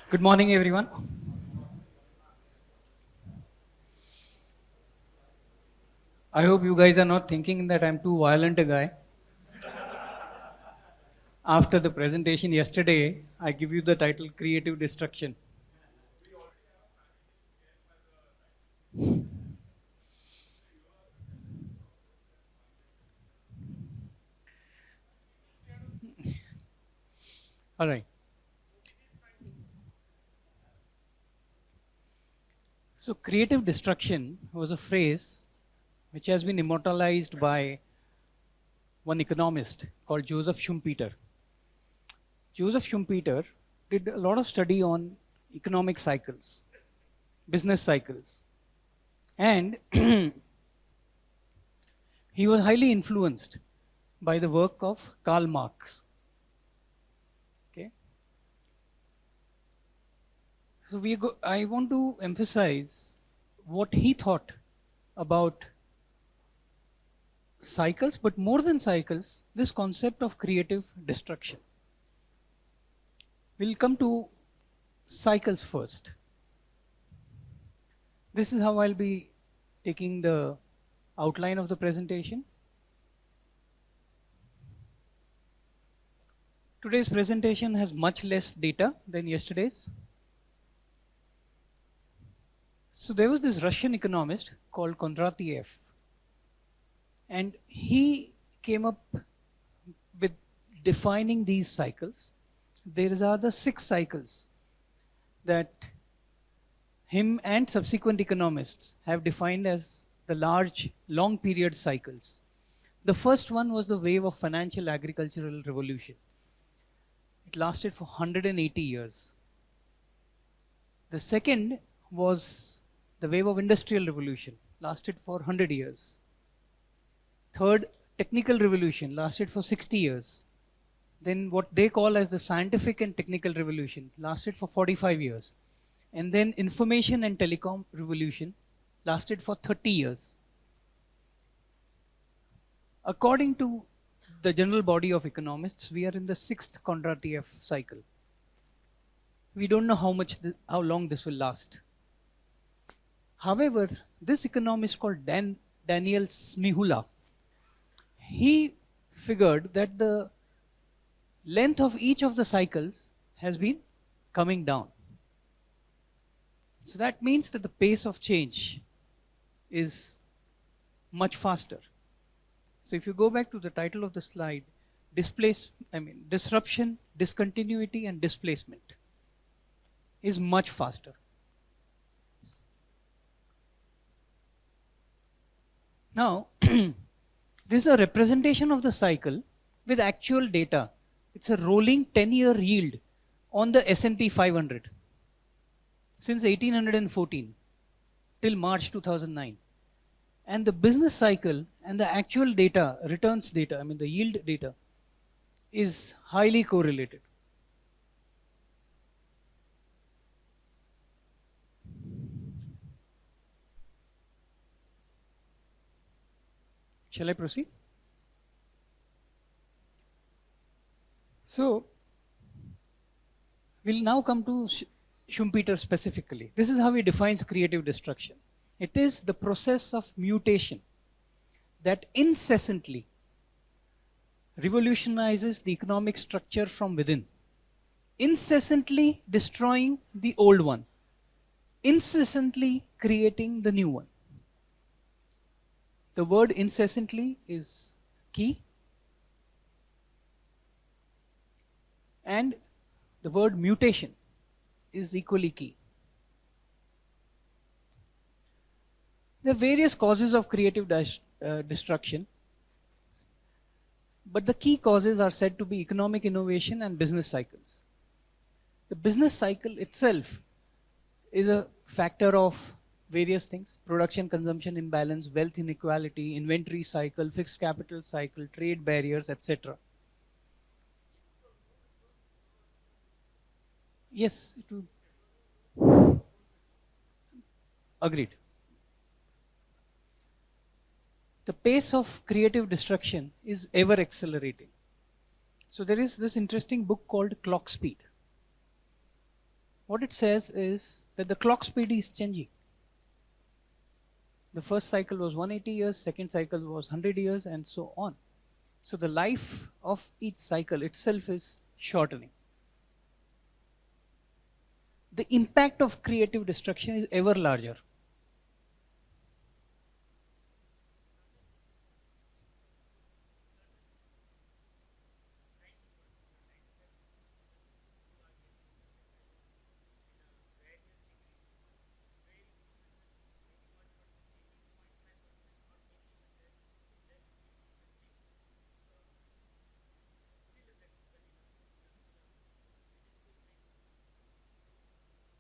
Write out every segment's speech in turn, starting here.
Good morning, everyone. I hope you guys are not thinking that I'm too violent a guy. After the presentation yesterday, I give you the title Creative Destruction. All right. So, creative destruction was a phrase which has been immortalized by one economist called Joseph Schumpeter. Joseph Schumpeter did a lot of study on economic cycles, business cycles, and he was highly influenced by the work of Karl Marx. Okay. So I want to emphasize what he thought about cycles, but more than cycles, this concept of creative destruction. We'll come to cycles first. This is how I'll be taking the outline of the presentation. Today's presentation has much less data than yesterday's. So there was this Russian economist called Kondratiev, and he came up with defining these cycles. There are the 6 cycles that him and subsequent economists have defined as the large, long period cycles. The first one was the wave of financial agricultural revolution. It lasted for 180 years. The second was the wave of industrial revolution, lasted for 100 years. Third, technical revolution, lasted for 60 years. Then what they call as the scientific and technical revolution, lasted for 45 years. And then information and telecom revolution, lasted for 30 years. According to the general body of economists, we are in the 6th Kondratiev cycle. We don't know how long this will last. However, this economist called Daniel Smihula, he figured that the length of each of the cycles has been coming down. So that means that the pace of change is much faster. So if you go back to the title of the slide, disruption, discontinuity, and displacement is much faster. Now, this is a representation of the cycle with actual data. It's a rolling 10-year yield on the S&P 500 since 1814 till March 2009. And the business cycle and the actual data, returns data, the yield data, is highly correlated. Shall I proceed? So, we'll now come to Schumpeter specifically. This is how he defines creative destruction. It is the process of mutation that incessantly revolutionizes the economic structure from within, incessantly destroying the old one, incessantly creating the new one. The word incessantly is key, and the word mutation is equally key. There are various causes of creative destruction, but the key causes are said to be economic innovation and business cycles. The business cycle itself is a factor of various things: production consumption imbalance, wealth inequality, inventory cycle, fixed capital cycle, trade barriers, etc. Yes, it would. Agreed. The pace of creative destruction is ever accelerating. So there is this interesting book called Clock Speed. What it says is that the clock speed is changing. The first cycle was 180 years, second cycle was 100 years, and so on. So the life of each cycle itself is shortening. The impact of creative destruction is ever larger.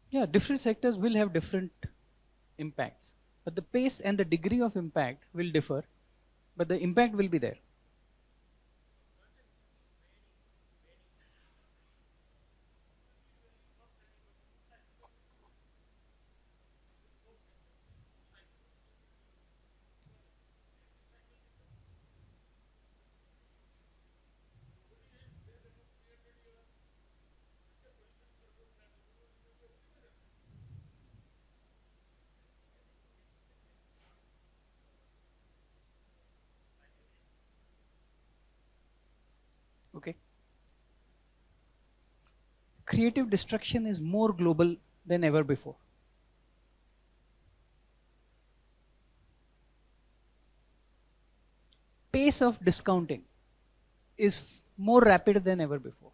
Yeah, different sectors will have different impacts, but the pace and the degree of impact will differ, but the impact will be there. Okay. Creative destruction is more global than ever before. Pace of discounting is more rapid than ever before.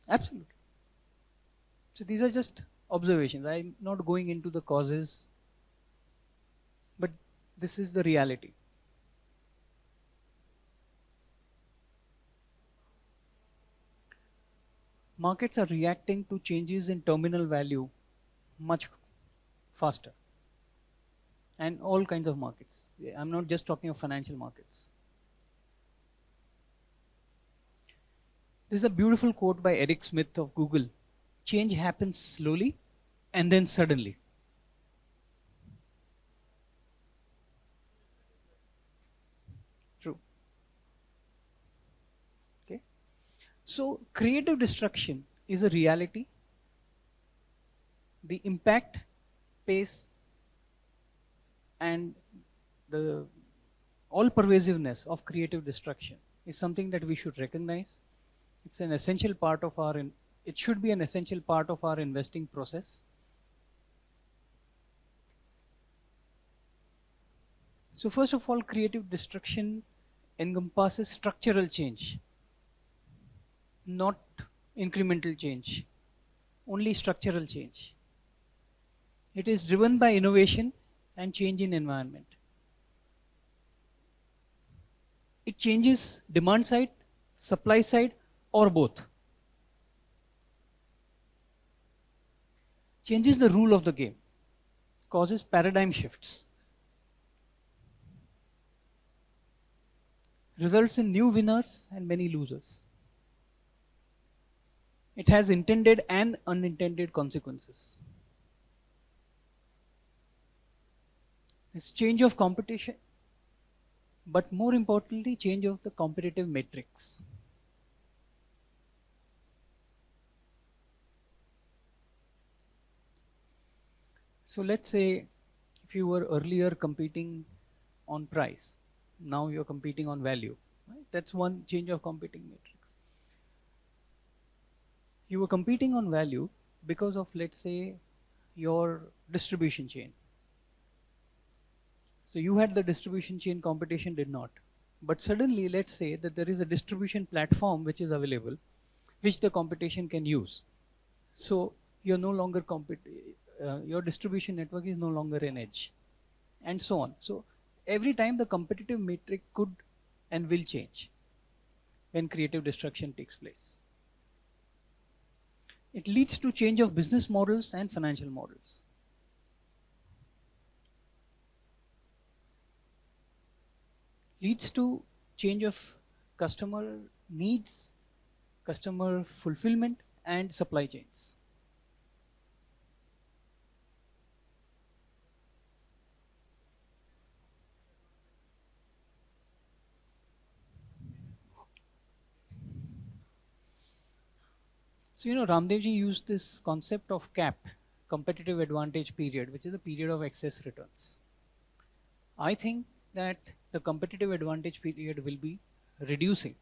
Absolutely. So these are just observations. I'm not going into the causes, but this is the reality. Markets are reacting to changes in terminal value much faster, and all kinds of markets. I'm not just talking of financial markets. This is a beautiful quote by Eric Smith of Google. Change happens slowly and then suddenly. True. Okay. So creative destruction is a reality. The impact, pace, and the all pervasiveness of creative destruction is something that we should recognize. It's an essential part of our it should be an essential part of our investing process. So first of all, creative destruction encompasses structural change, not incremental change, only structural change. It is driven by innovation and change in environment. It changes demand side, supply side, or both. Changes the rule of the game, causes paradigm shifts, results in new winners and many losers. It has intended and unintended consequences. It's change of competition, but more importantly, change of the competitive matrix. So let's say if you were earlier competing on price, now you're competing on value. Right? That's one change of competing matrix. You were competing on value because of, let's say, your distribution chain. So you had the distribution chain, competition did not. But suddenly, let's say that there is a distribution platform which is available, which the competition can use. So you're no longer your distribution network is no longer an edge, and so on. So every time the competitive matrix could and will change when creative destruction takes place. It leads to change of business models and financial models. Leads to change of customer needs, customer fulfillment, and supply chains. So, Ramdevji used this concept of CAP, competitive advantage period, which is the period of excess returns. I think that the competitive advantage period will be reducing.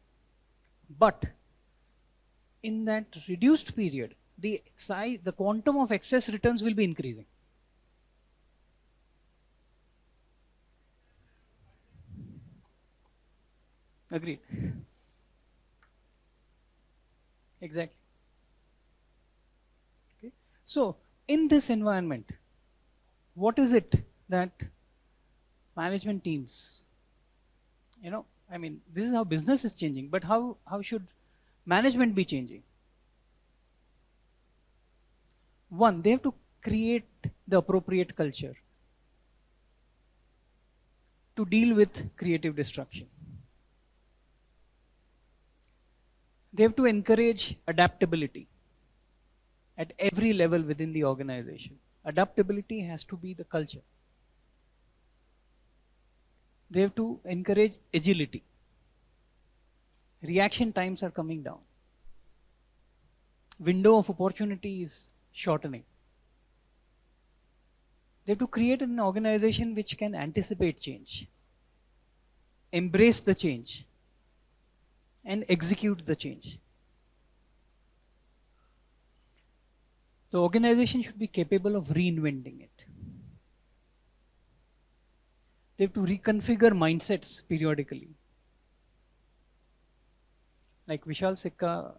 But in that reduced period, the quantum of excess returns will be increasing. Agreed. Exactly. Okay. So, in this environment, what is it that management teams, this is how business is changing, but how should management be changing? One, they have to create the appropriate culture to deal with creative destruction. They have to encourage adaptability at every level within the organization. Adaptability has to be the culture. They have to encourage agility. Reaction times are coming down. Window of opportunity is shortening. They have to create an organization which can anticipate change, embrace the change, and execute the change. The organization should be capable of reinventing it. They have to reconfigure mindsets periodically. Like Vishal Sikka,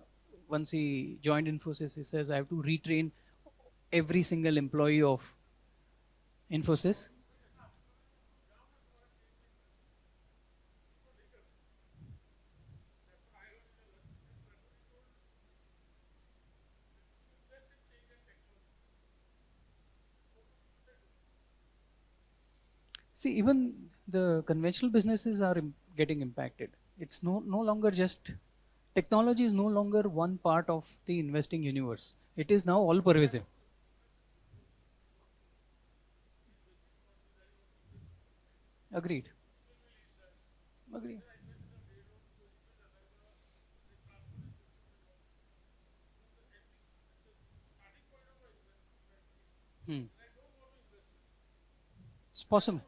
once he joined Infosys, he says, I have to retrain every single employee of Infosys. See, even the conventional businesses are getting impacted. It's no longer just technology is no longer one part of the investing universe. It is now all pervasive. Agreed. Agreed. Hmm. It's possible.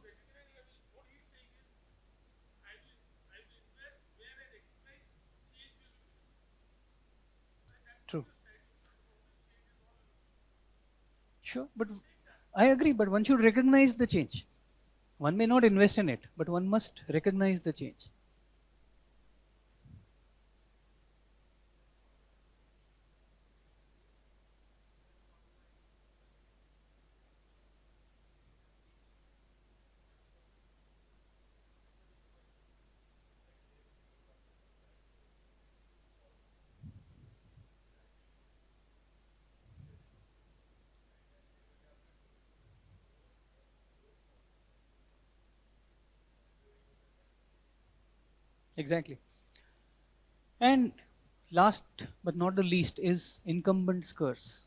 True. Sure, but I agree, but one should recognize the change. One may not invest in it, but one must recognize the change. Exactly. And last but not the least is incumbent's curse.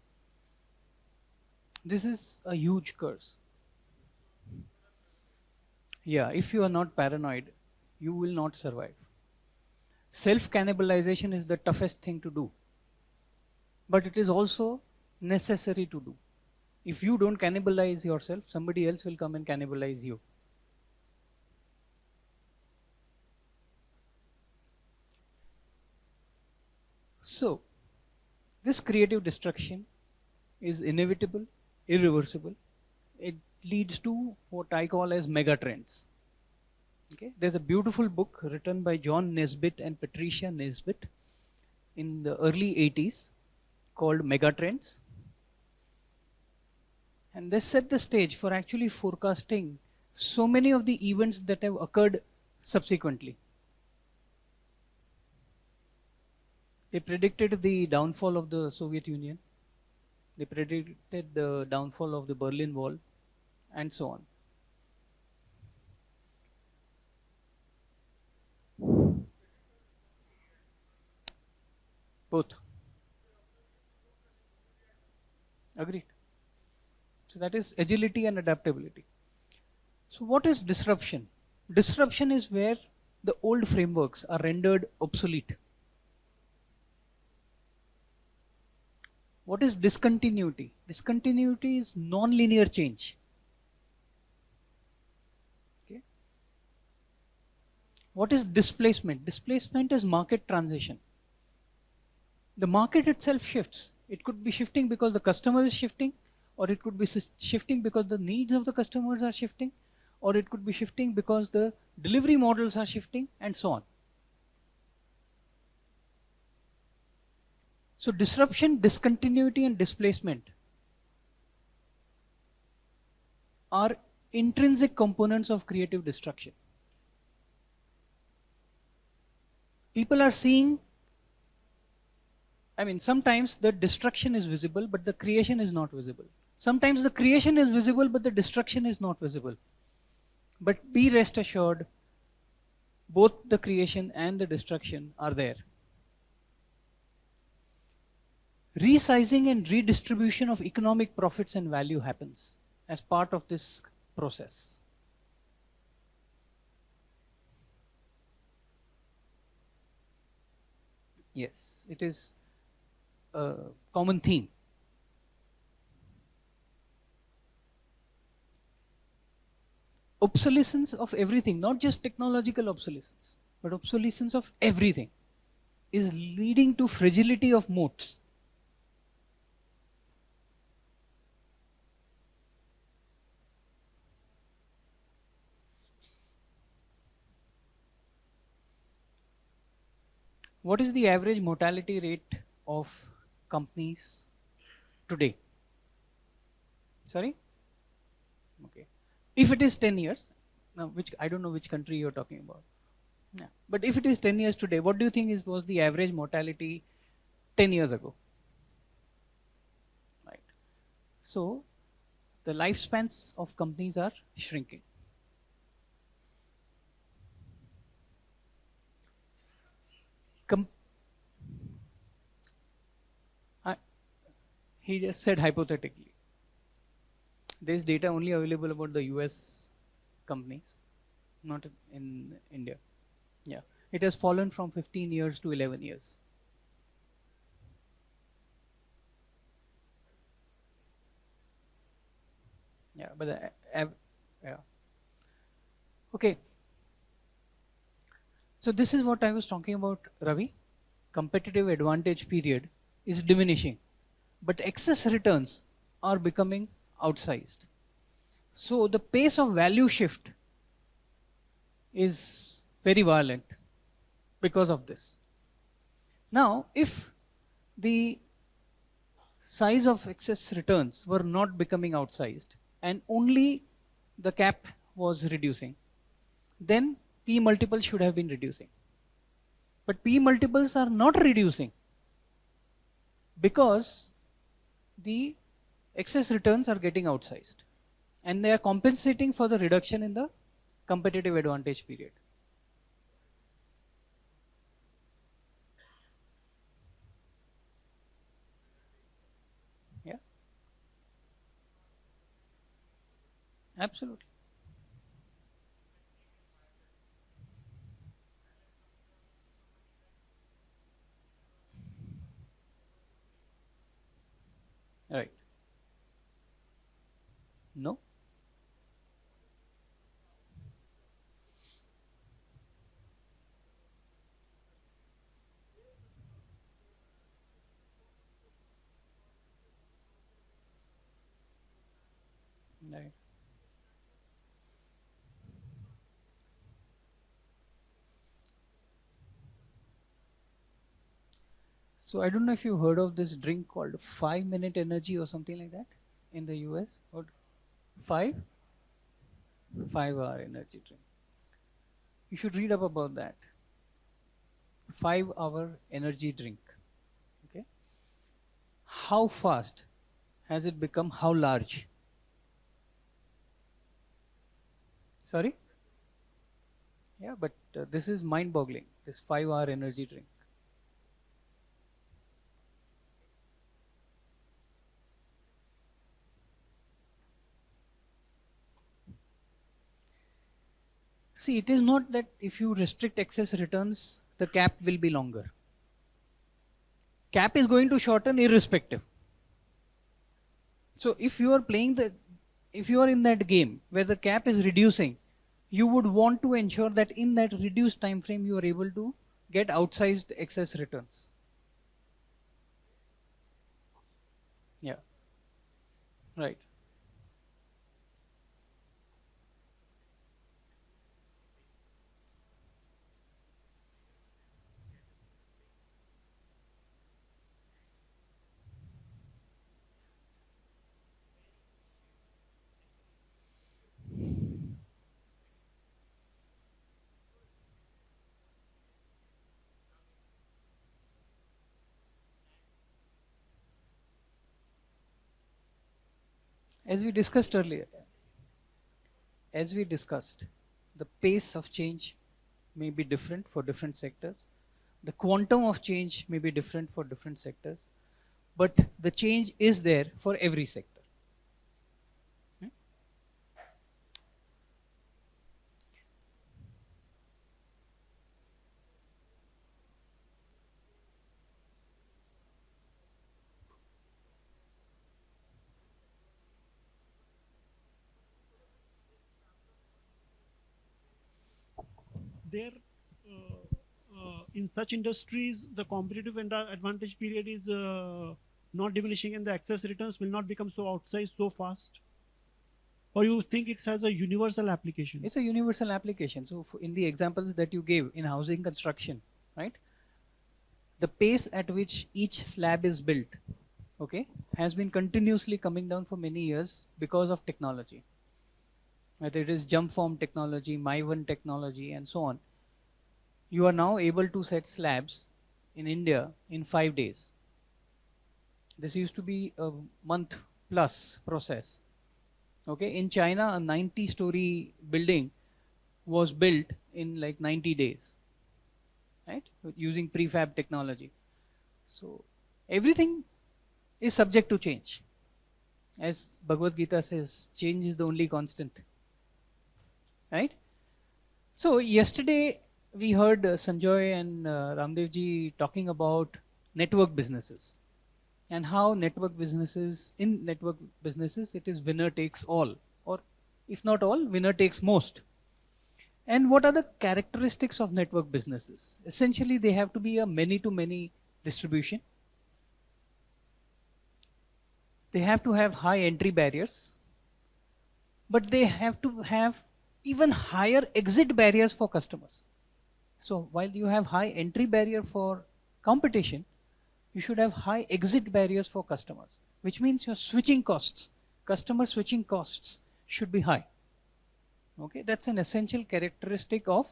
This is a huge curse. Yeah, if you are not paranoid, you will not survive. Self cannibalization is the toughest thing to do, but it is also necessary to do. If you don't cannibalize yourself, somebody else will come and cannibalize you. So, this creative destruction is inevitable, irreversible. It leads to what I call as mega trends. Okay? There's a beautiful book written by John Nesbitt and Patricia Nesbitt in the early 80s called Megatrends. And they set the stage for actually forecasting so many of the events that have occurred subsequently. They predicted the downfall of the Soviet Union. They predicted the downfall of the Berlin Wall and so on. Both. Agreed. So that is agility and adaptability. So what is disruption? Disruption is where the old frameworks are rendered obsolete. What is discontinuity? Discontinuity is non-linear change. Okay. What is displacement? Displacement is market transition. The market itself shifts. It could be shifting because the customer is shifting, or it could be shifting because the needs of the customers are shifting, or it could be shifting because the delivery models are shifting, and so on. So disruption, discontinuity, and displacement are intrinsic components of creative destruction. People are seeing, sometimes the destruction is visible, but the creation is not visible. Sometimes the creation is visible, but the destruction is not visible. But be rest assured, both the creation and the destruction are there. Resizing and redistribution of economic profits and value happens as part of this process. Yes, it is a common theme. Obsolescence of everything, not just technological obsolescence, but obsolescence of everything, is leading to fragility of moats. What is the average mortality rate of companies today? Sorry? Okay. If it is 10 years, now I don't know which country you're talking about. Yeah. But if it is 10 years today, what do you think was the average mortality 10 years ago? Right. So the lifespans of companies are shrinking. He just said hypothetically. There's data only available about the US companies, not in India. Yeah, it has fallen from 15 years to 11 years. Yeah, but yeah. Okay. So this is what I was talking about, Ravi. Competitive advantage period is diminishing, but excess returns are becoming outsized. So the pace of value shift is very violent because of this. Now, if the size of excess returns were not becoming outsized and only the cap was reducing, then P multiples should have been reducing. But P multiples are not reducing because the excess returns are getting outsized and they are compensating for the reduction in the competitive advantage period. Yeah, absolutely. Right. No. Right. So I don't know if you heard of this drink called 5 minute energy or something like that in the US. Or 5 5 hour energy drink. You should read up about that. 5 hour energy drink. Okay. How fast has it become? How large? Sorry? Yeah, but this is mind boggling. This 5 hour energy drink. See, it is not that if you restrict excess returns, the cap will be longer. Cap is going to shorten irrespective. So if you are if you are in that game where the cap is reducing, you would want to ensure that in that reduced time frame you are able to get outsized excess returns. Yeah, right. As we discussed earlier, as we discussed, the pace of change may be different for different sectors. The quantum of change may be different for different sectors, but the change is there for every sector. Hmm? There, in such industries, the competitive advantage period is not diminishing, and the excess returns will not become so outsized so fast. Or you think it has a universal application? It's a universal application. So, in the examples that you gave in housing construction, right, the pace at which each slab is built, okay, has been continuously coming down for many years because of technology. Whether it is jump form technology, My1 technology, and so on, you are now able to set slabs in India in 5 days. This used to be a month plus process. Okay, in China, a 90-story building was built in like 90 days, right? Using prefab technology. So everything is subject to change. As Bhagavad Gita says, change is the only constant, right? So yesterday we heard Sanjoy and Ramdev ji talking about network businesses and how network businesses it is winner takes all, or if not all, winner takes most. And what are the characteristics of network businesses? Essentially, they have to be a many to many distribution. They have to have high entry barriers, but they have to have even higher exit barriers for customers. So while you have high entry barrier for competition, you should have high exit barriers for customers, which means your switching costs, customer switching costs should be high. Okay, that's an essential characteristic of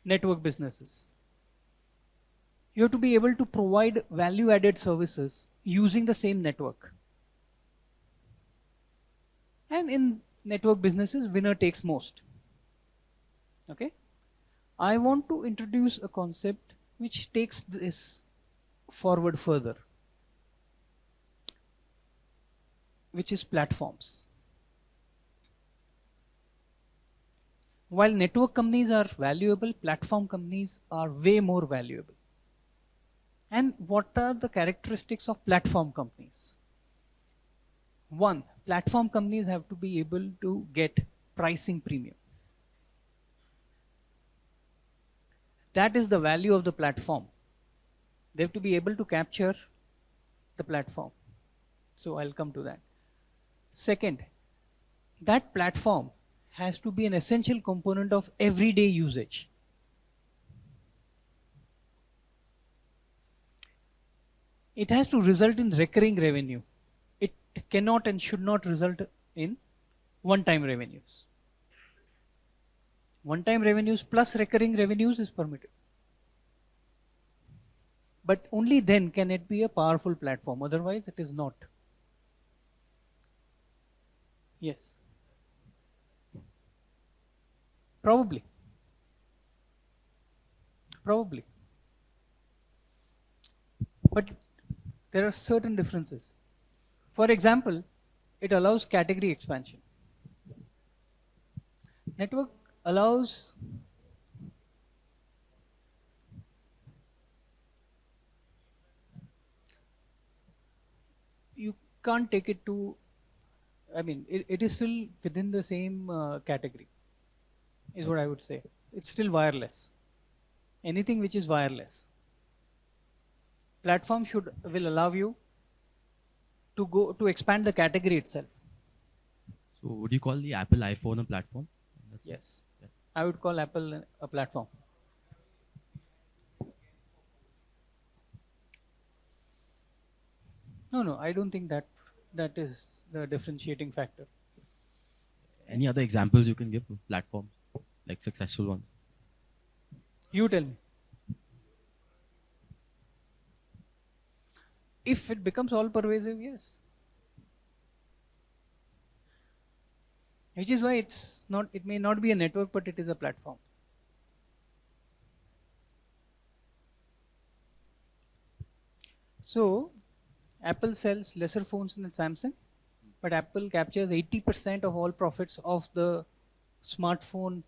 network businesses. You have to be able to provide value added services using the same network. And in network businesses, winner takes most. Okay, I want to introduce a concept which takes this forward further, which is platforms. While network companies are valuable, platform companies are way more valuable. And what are the characteristics of platform companies? One, platform companies have to be able to get pricing premium. That is the value of the platform. They have to be able to capture the platform. So I'll come to that. Second, that platform has to be an essential component of everyday usage. It has to result in recurring revenue. It cannot and should not result in one-time revenues. One-time revenues plus recurring revenues is permitted. But only then can it be a powerful platform. Otherwise, it is not. Yes, probably. Probably. But there are certain differences. For example, it allows category expansion. Network allows you can't take it to I mean, it is still within the same category, is what I would say. It's still wireless. Anything which is wireless. Platform will allow you to expand the category itself. So would you call the Apple iPhone a platform? Yes. Yeah. I would call Apple a platform. No, I don't think that is the differentiating factor. Any other examples you can give of platforms, like successful ones? You tell me. If it becomes all pervasive, yes. Which is why it may not be a network, but it is a platform. So, Apple sells lesser phones than Samsung, but Apple captures 80% of all profits of the smartphone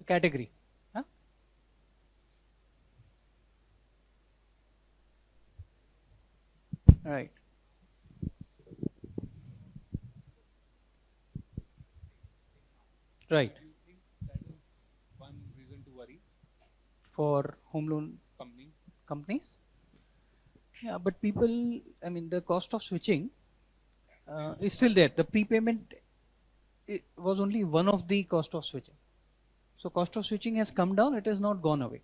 category. Huh? Right. Right. Do you think that is one reason to worry? For home loan companies? Yeah, but people, I mean, the cost of switching is still there. The prepayment was only one of the cost of switching. So cost of switching has come down, it has not gone away.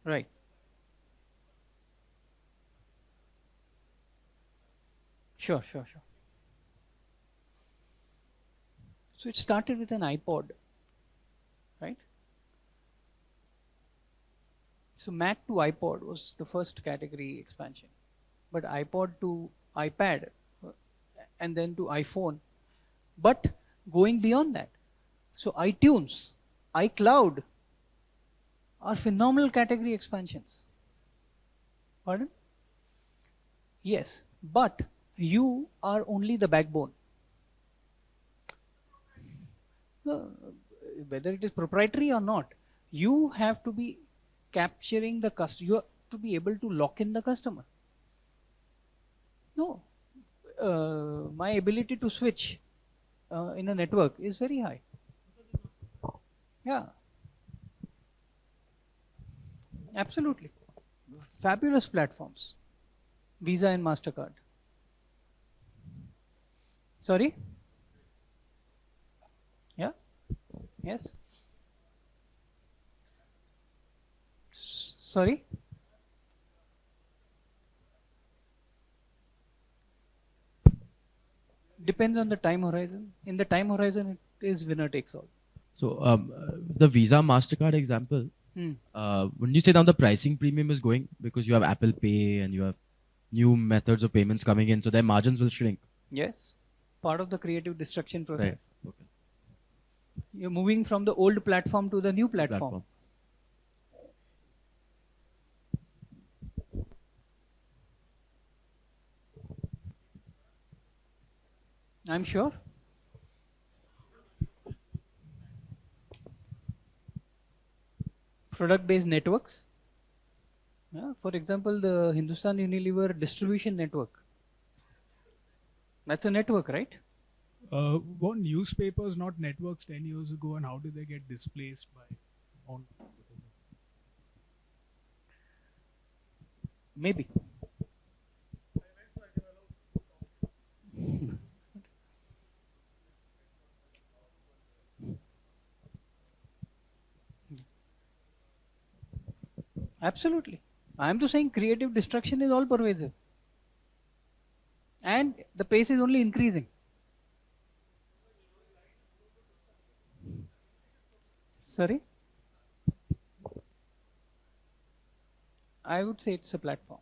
Right. Sure. So it started with an iPod, right? So Mac to iPod was the first category expansion, but iPod to iPad, and then to iPhone, but going beyond that. So iTunes, iCloud are phenomenal category expansions. Pardon? Yes, but you are only the backbone. Whether it is proprietary or not, you have to be capturing the customer. You have to be able to lock in the customer. No, my ability to switch in a network is very high. Yeah, absolutely. Fabulous platforms. Visa and MasterCard. Sorry? Yeah? Yes? Sorry? Depends on the time horizon. In the time horizon, it is winner takes all. So the Visa MasterCard example, when you say now the pricing premium is going because you have Apple Pay and you have new methods of payments coming in, so their margins will shrink. Yes, part of the creative destruction process. Right. Okay. You're moving from the old platform to the new platform. I'm sure. Product-based networks. Yeah, for example, the Hindustan Unilever distribution network. That's a network, right? Were newspapers not networks 10 years ago, and how did they get displaced by on? Maybe. Absolutely. I am to saying creative destruction is all pervasive. And the pace is only increasing. Sorry? I would say it's a platform.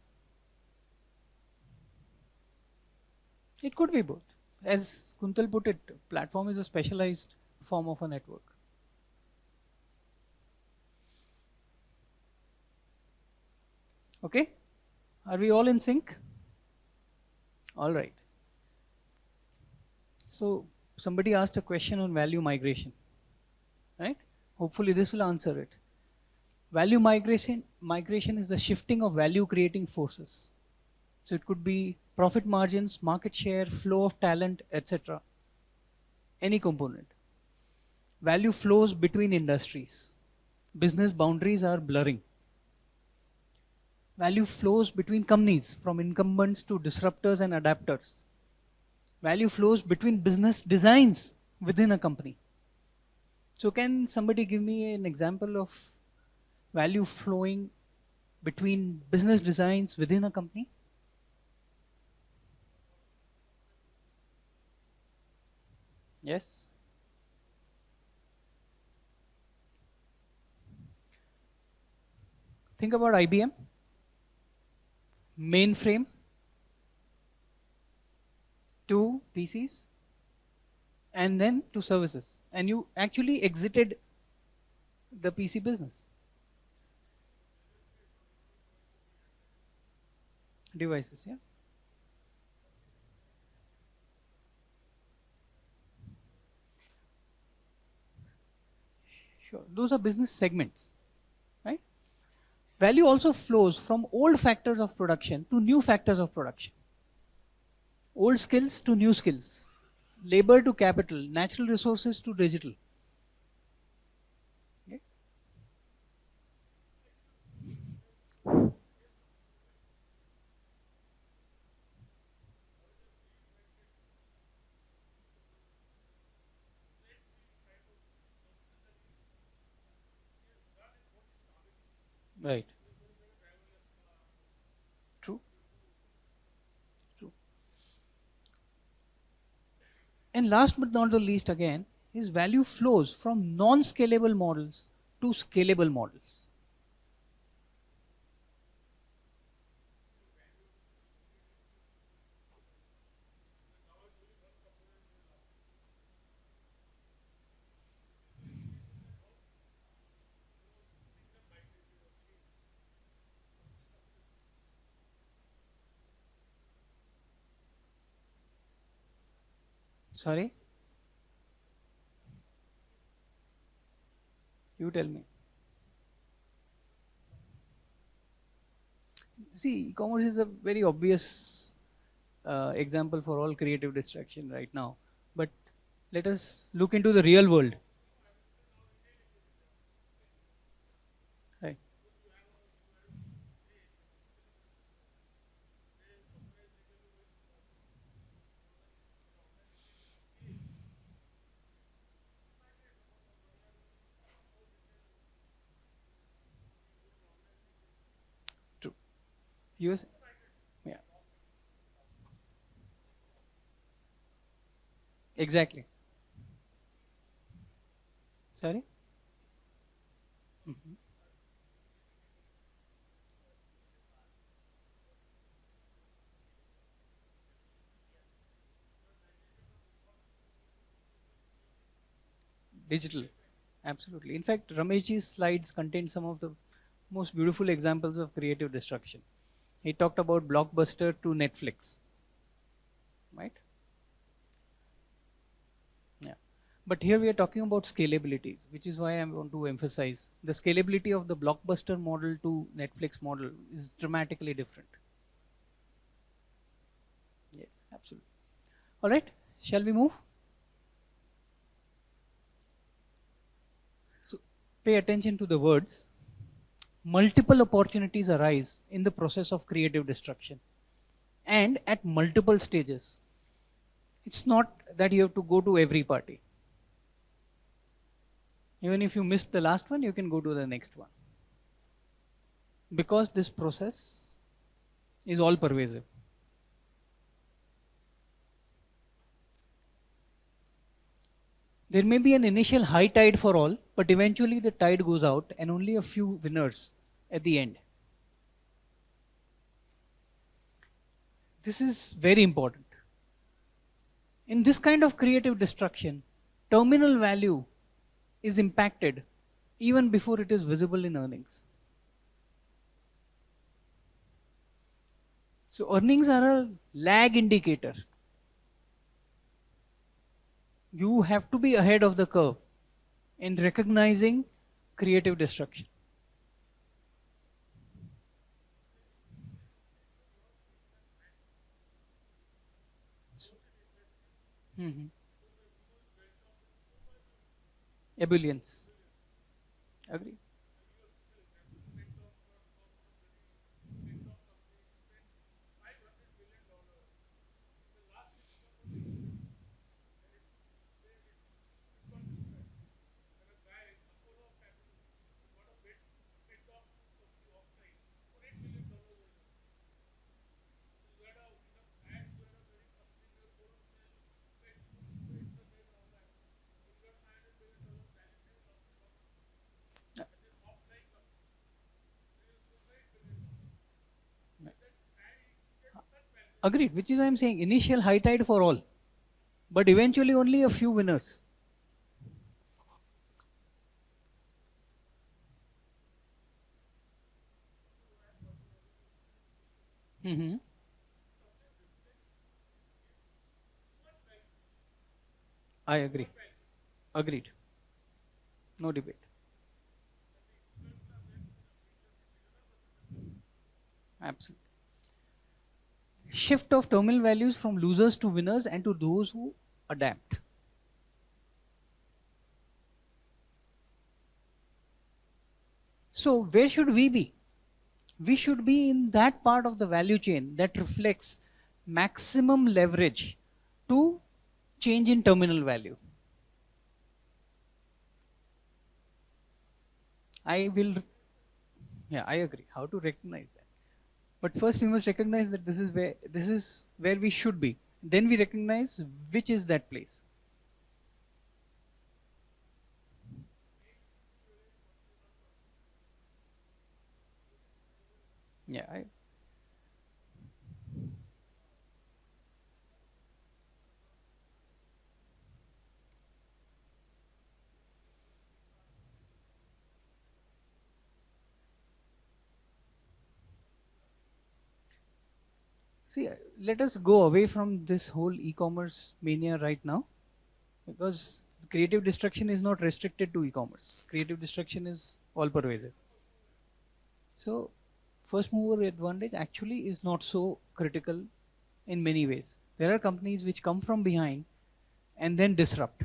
It could be both. As Kuntal put it, platform is a specialized form of a network. Okay? Are we all in sync? All right. So somebody asked a question on value migration, right? Hopefully this will answer it. Value migration is the shifting of value creating forces. So it could be profit margins, market share, flow of talent, etc. Any component. Value flows between industries. Business boundaries are blurring. Value flows between companies, from incumbents to disruptors and adapters. Value flows between business designs within a company. So can somebody give me an example of value flowing between business designs within a company? Yes. Think about IBM, mainframe to PCs and then to services. And you actually exited the PC business. Devices, yeah. Sure. Those are business segments, right? Value also flows from old factors of production to new factors of production. Old skills to new skills. Labor to capital. Natural resources to digital. Okay? Right. True. True. And last but not the least, again, is value flows from non-scalable models to scalable models. Sorry? You tell me. See, e-commerce is a very obvious example for all creative distraction right now. But let us look into the real world. Right. True. US. Yeah. Exactly. Sorry. Mhm. Digital. Absolutely. In fact, Rameshji's slides contain some of the most beautiful examples of creative destruction. He talked about Blockbuster to Netflix, right? Yeah. But here we are talking about scalability, which is why I want to emphasize the scalability of the Blockbuster model to Netflix model is dramatically different. Yes, absolutely. All right, shall we move? So pay attention to the words. Multiple opportunities arise in the process of creative destruction and at multiple stages. It's not that you have to go to every party. Even if you missed the last one, you can go to the next one. Because this process is all pervasive. There may be an initial high tide for all, but eventually the tide goes out and only a few winners at the end. This is very important. In this kind of creative destruction, terminal value is impacted even before it is visible in earnings. So earnings are a lag indicator. You have to be ahead of the curve in recognizing creative destruction. Mm-hmm. Ebullience. Agree. Agreed. Which is why I'm saying initial high tide for all, but eventually only a few winners. Mm-hmm. I agree. Agreed. No debate. Absolutely. Shift of terminal values from losers to winners and to those who adapt. So, where should we be? We should be in that part of the value chain that reflects maximum leverage to change in terminal value. I will, yeah, I agree. How to recognize that? But first, we must recognize that this is where we should be. Then we recognize which is that place. Yeah, see. Let us go away from this whole e-commerce mania right now, because creative destruction is not restricted to e-commerce. Creative destruction is all pervasive. So, first mover advantage actually is not so critical in many ways. There are companies which come from behind and then disrupt.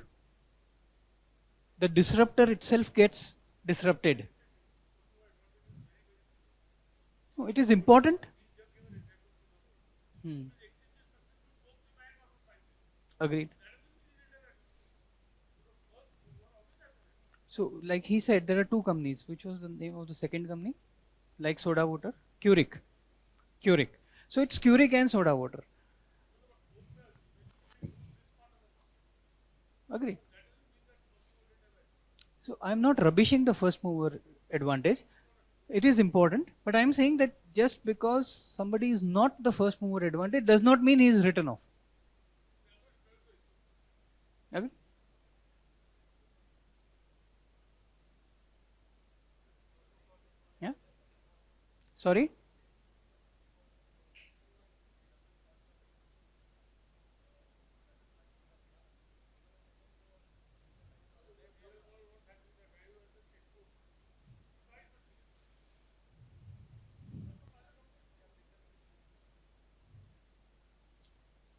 The disruptor itself gets disrupted. Oh, it is important. Hmm. Agreed. So, like he said, there are two companies. Which was the name of the second company? Like soda water? Curic. Curic. So, it's Curic and soda water. Agree. So I'm not rubbishing the first mover advantage. It is important, but I'm saying that just because somebody is not the first mover advantage does not mean he is written off. Okay? Yeah. Sorry.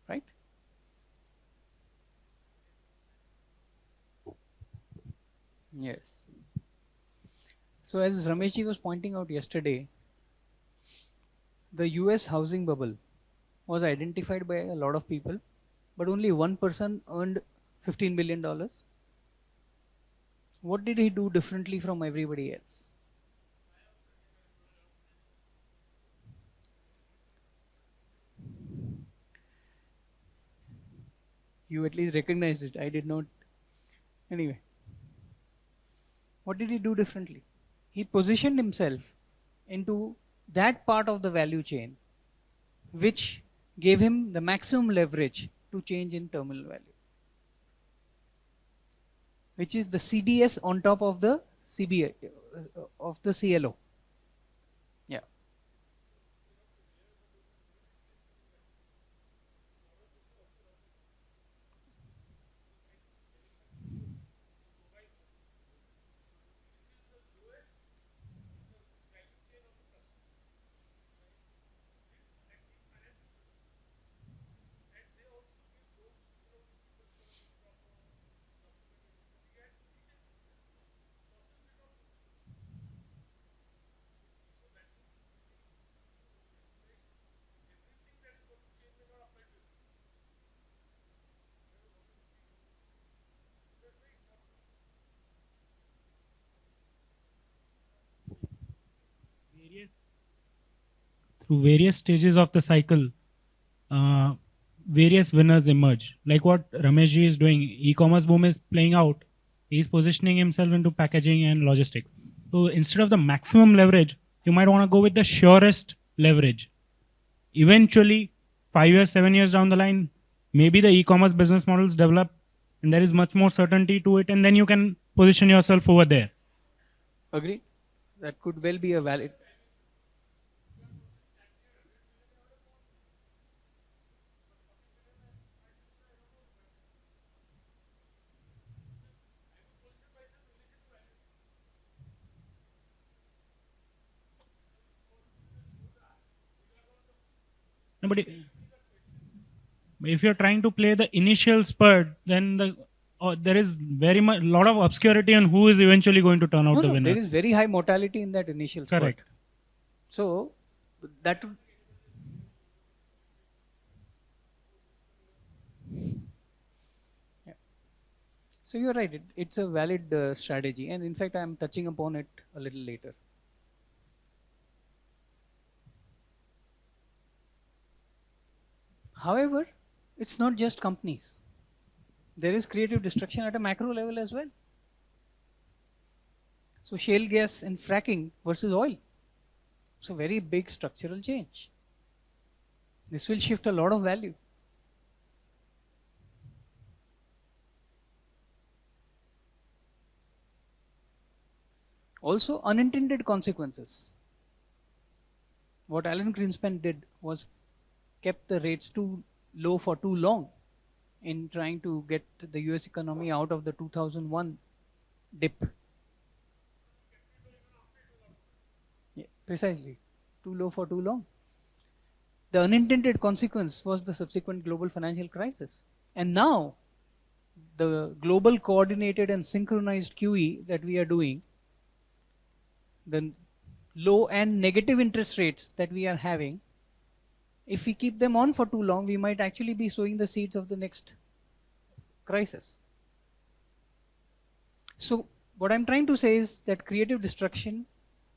Right. Yes. So as Rameshji was pointing out yesterday, the U.S. housing bubble was identified by a lot of people, but only one person earned $15 billion. What did he do differently from everybody else? You at least recognized it. I did not. Anyway, what did he do differently? He positioned himself into that part of the value chain which gave him the maximum leverage to change in terminal value, which is the CDS on top of the CBA of the CLO. Yeah. through various stages of the cycle, various winners emerge. Like what Rameshji is doing, e-commerce boom is playing out. He's positioning himself into packaging and logistics. So instead of the maximum leverage, you might want to go with the surest leverage. Eventually, 5 years, 7 years down the line, maybe the e-commerce business models develop and there is much more certainty to it, and then you can position yourself over there. Agreed. That could well be a valid. No, but if you're trying to play the initial spurt, then there is very much lot of obscurity on who is eventually going to turn out the winner. There is very high mortality in that initial spurt. Correct. So that So you're right. It's a valid strategy, and in fact, I'm touching upon it a little later. However, it's not just companies. There is creative destruction at a macro level as well. So shale gas and fracking versus oil. It's a very big structural change. This will shift a lot of value. Also, unintended consequences. What Alan Greenspan did was kept the rates too low for too long in trying to get the US economy out of the 2001 dip. Yeah, precisely. Too low for too long. The unintended consequence was the subsequent global financial crisis. And now, the global coordinated and synchronized QE that we are doing, the low and negative interest rates that we are having, if we keep them on for too long, we might actually be sowing the seeds of the next crisis. So what I'm trying to say is that creative destruction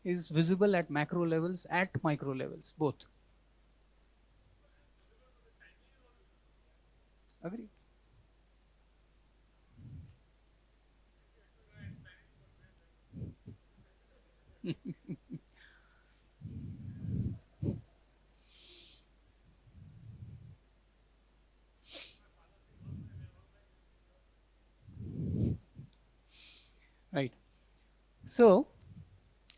is visible at macro levels, at micro levels, both. Agreed. Right. So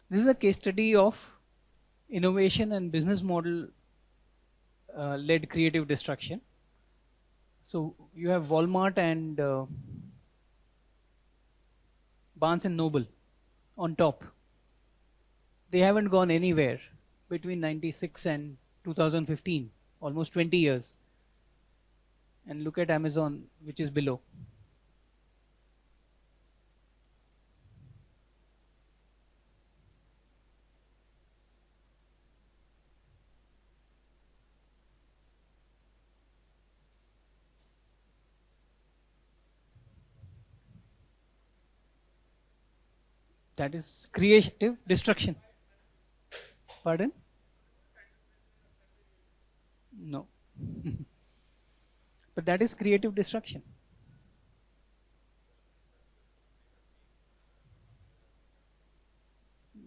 this is a case study of innovation and business model led creative destruction. So you have Walmart and Barnes and Noble on top. They haven't gone anywhere between 96 and 2015, almost 20 years. And look at Amazon, which is below. That is creative destruction. Pardon? No. But that is creative destruction.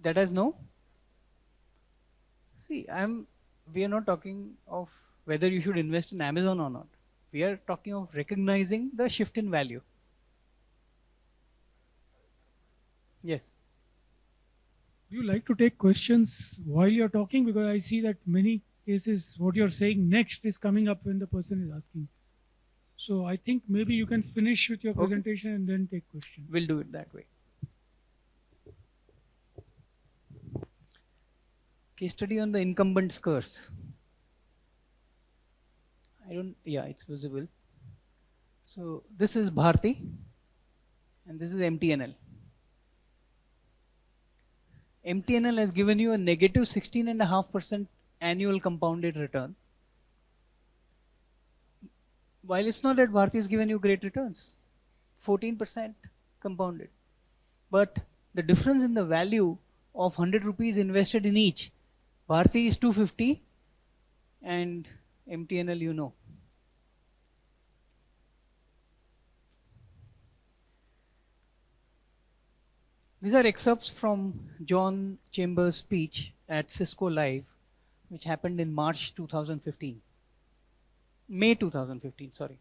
That has no. See, we are not talking of whether you should invest in Amazon or not. We are talking of recognizing the shift in value. Yes. Do you like to take questions while you're talking? Because I see that many cases what you're saying next is coming up when the person is asking. So I think maybe you can finish with your presentation and then take questions. We'll do it that way. Case study on the incumbent's curse. Yeah, it's visible. So this is Bharti and this is MTNL. MTNL has given you a negative 16.5% annual compounded return. While it's not that Bharti has given you great returns, 14% compounded. But the difference in the value of 100 rupees invested in each Bharti is 250 and MTNL you know. These are excerpts from John Chambers' speech at Cisco Live, which happened in March 2015. May 2015, sorry.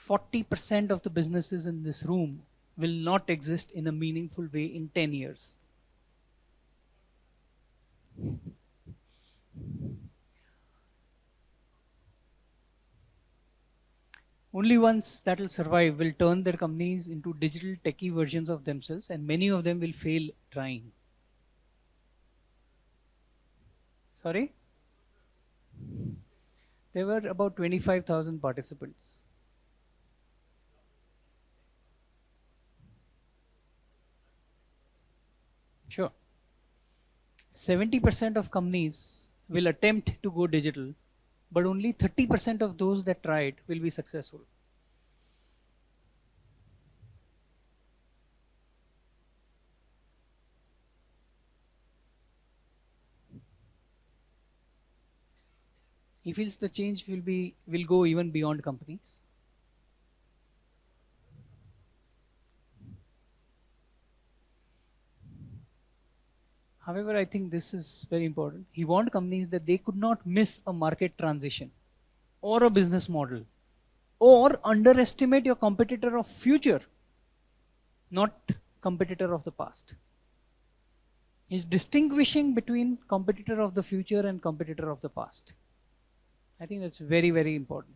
40% of the businesses in this room will not exist in a meaningful way in 10 years. Only ones that will survive will turn their companies into digital techie versions of themselves, and many of them will fail trying. Sorry? There were about 25,000 participants. Sure. 70% of companies will attempt to go digital, but only 30% of those that try it will be successful. He feels the change will go even beyond companies. However, I think this is very important. He wants companies that they could not miss a market transition or a business model or underestimate your competitor of future, not competitor of the past. He's distinguishing between competitor of the future and competitor of the past. I think that's very, very important.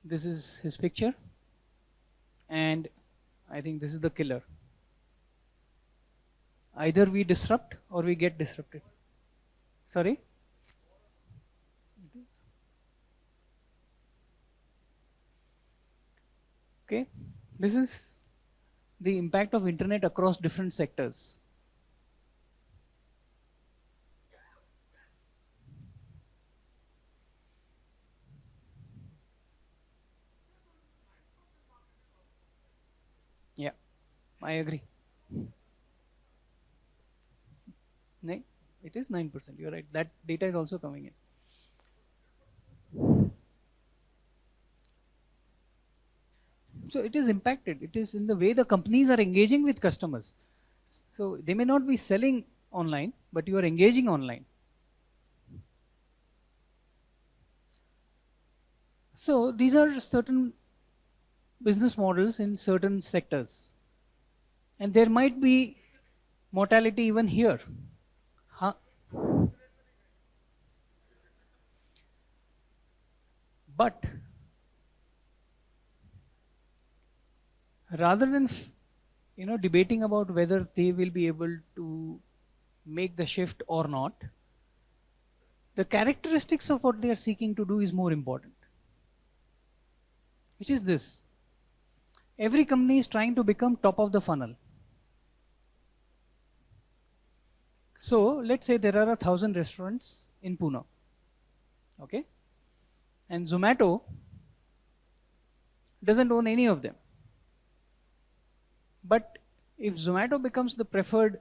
This is his picture, and I think this is the killer. Either we disrupt or we get disrupted. Sorry? Okay. This is the impact of internet across different sectors. Yeah, I agree. No, it is 9%. You're right. That data is also coming in. So it is impacted. It is in the way the companies are engaging with customers. So they may not be selling online, but you are engaging online. So these are certain business models in certain sectors. And there might be mortality even here. Huh? But rather than debating about whether they will be able to make the shift or not, the characteristics of what they are seeking to do is more important, which is this. Every company is trying to become top of the funnel. So let's say there are 1,000 restaurants in Pune, okay, and Zomato doesn't own any of them. But if Zomato becomes the preferred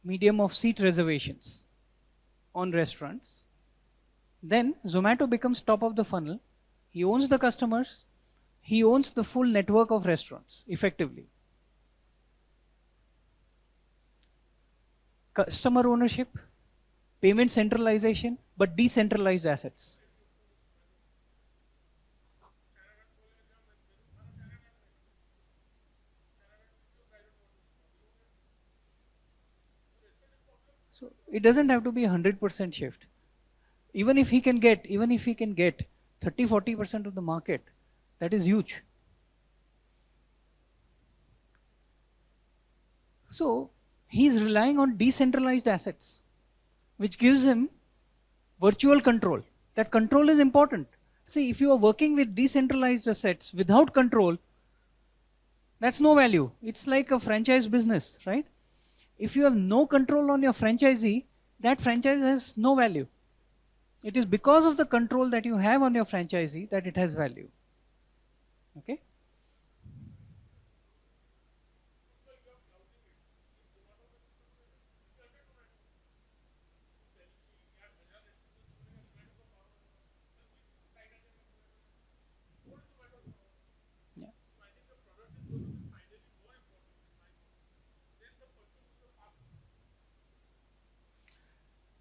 medium of seat reservations on restaurants, then Zomato becomes top of the funnel. He owns the customers. He owns the full network of restaurants effectively. Customer ownership, payment centralization, but decentralized assets. So it doesn't have to be 100% shift. Even if he can get 30-40% of the market, that is huge. So he's relying on decentralized assets, which gives him virtual control. That control is important. See, if you are working with decentralized assets without control, that's no value. It's like a franchise business, right? If you have no control on your franchisee, that franchise has no value. It is because of the control that you have on your franchisee that it has value. Okay?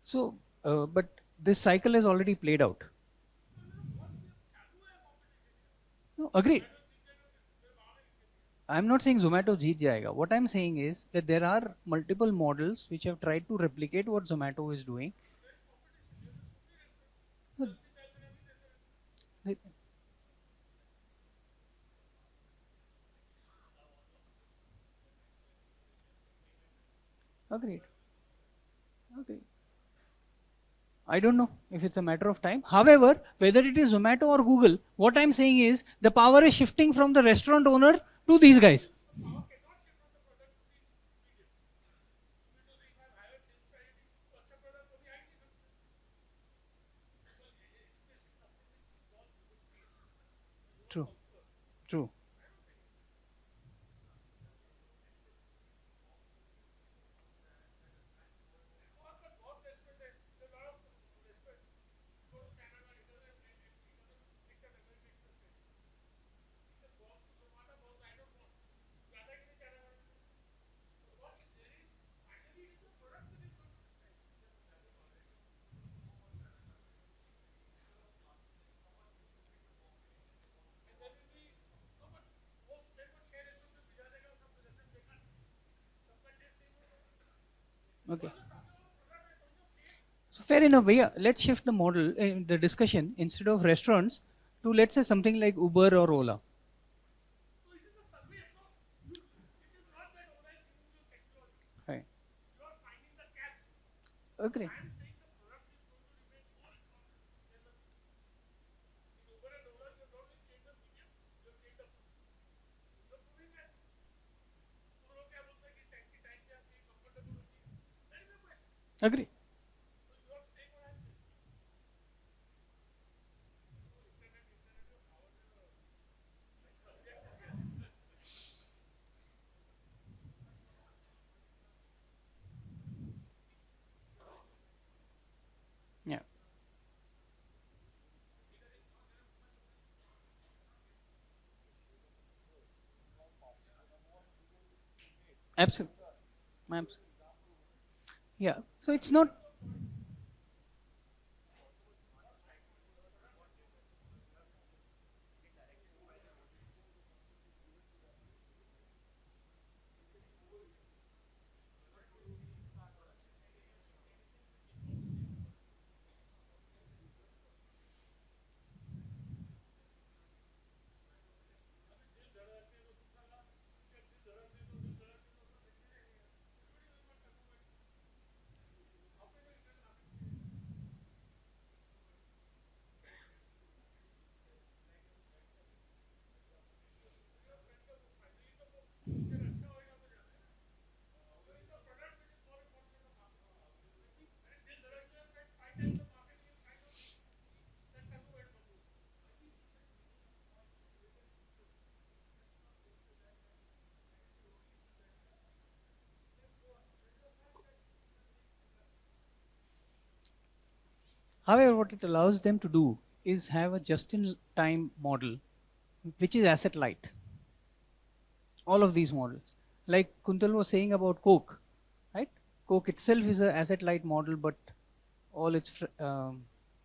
So, but this cycle has already played out. No, agreed. I'm not saying Zomato jeet jayega. What I'm saying is that there are multiple models which have tried to replicate what Zomato is doing. No, they- Agreed. Okay. I don't know if it's a matter of time. However, whether it is Zomato or Google, what I'm saying is the power is shifting from the restaurant owner to these guys. True. True. Okay. So fair enough. Yeah, let's shift the model, the discussion instead of restaurants to let's say something like Uber or Ola. Right. Agree. Agree. Yeah. Absolutely. Yeah. So it's not. However, what it allows them to do is have a just-in-time model, which is asset light. All of these models, like Kuntal was saying about Coke, right? Coke itself is an asset light model, but all its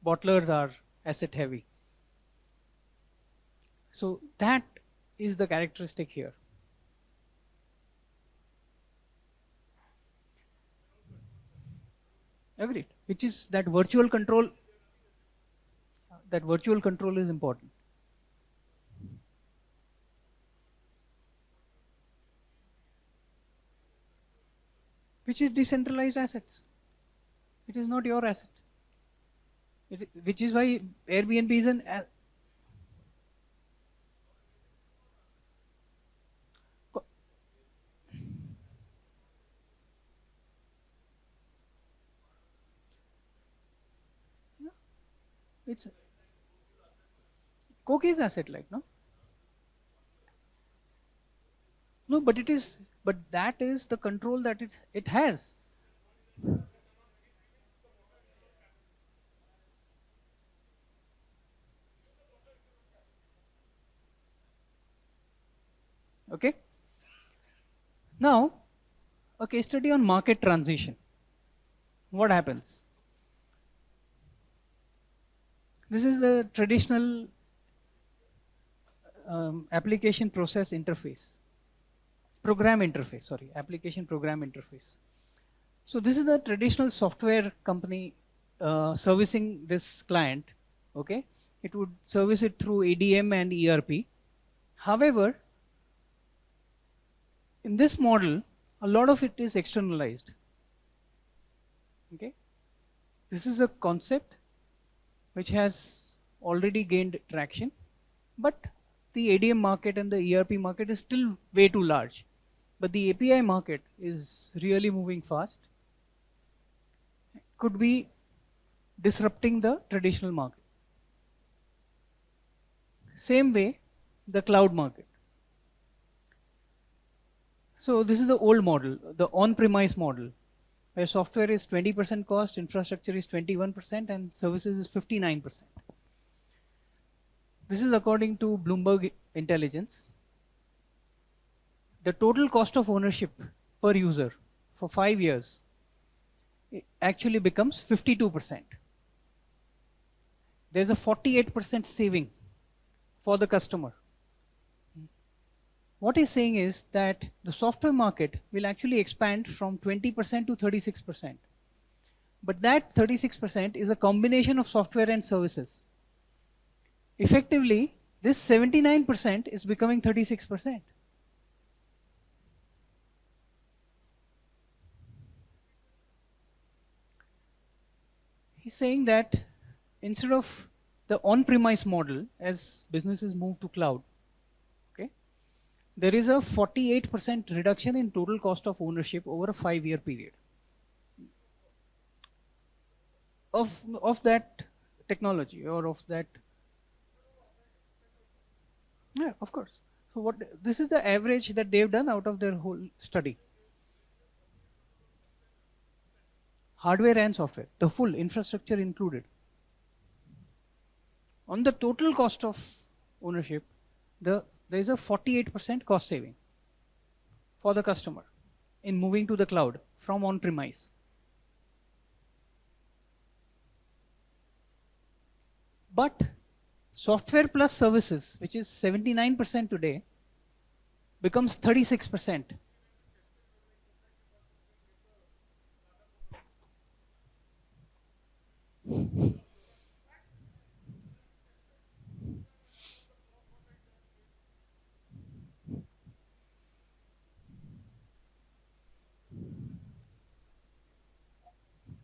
bottlers are asset heavy. So that is the characteristic here. Agreed. Which is that virtual control. That virtual control is important. Which is decentralized assets. It is not your asset. Which is why Airbnb is an. It's Coke is asset light, no? No, but it is. But that is the control that it has. Okay. Now, a case study on market transition. What happens? This is a traditional application process interface. Application program interface. So this is the traditional software company servicing this client, okay? It would service it through ADM and ERP. However, in this model, a lot of it is externalized, okay? This is a concept which has already gained traction, but the ADM market and the ERP market is still way too large. But the API market is really moving fast. Could be disrupting the traditional market. Same way, the cloud market. So this is the old model, the on-premise model, where software is 20% cost, infrastructure is 21%, and services is 59%. This is according to Bloomberg Intelligence. The total cost of ownership per user for 5 years it actually becomes 52%. There's a 48% saving for the customer. What he's saying is that the software market will actually expand from 20% to 36%. But that 36% is a combination of software and services. Effectively, this 79% is becoming 36%. He's saying that instead of the on-premise model, as businesses move to cloud, okay, there is a 48% reduction in total cost of ownership over a 5-year period of that technology or of that. Yeah, of course. So this is the average that they've done out of their whole study. Hardware and software, the full infrastructure included. On the total cost of ownership, there is a 48% cost saving for the customer in moving to the cloud from on-premise. But software plus services, which is 79% today, becomes 36%.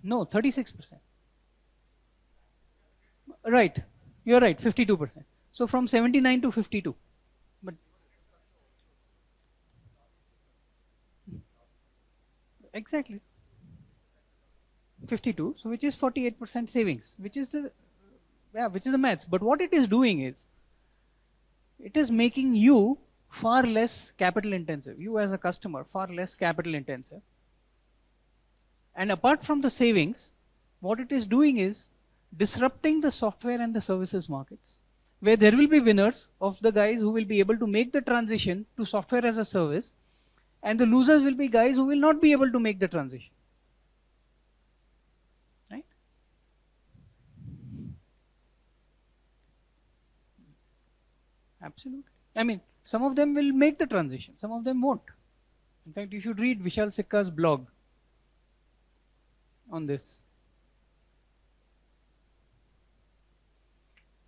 No, 36%. Right, you're right, 52%. So from 79 to 52. But exactly. 52, so which is 48% savings, which is the maths. But what it is doing is, it is making you far less capital intensive. You as a customer, far less capital intensive. And apart from the savings, what it is doing is disrupting the software and the services markets, where there will be winners of the guys who will be able to make the transition to software as a service, and the losers will be guys who will not be able to make the transition. Right? Absolutely. I mean, some of them will make the transition, some of them won't. In fact, you should read Vishal Sikka's blog on this.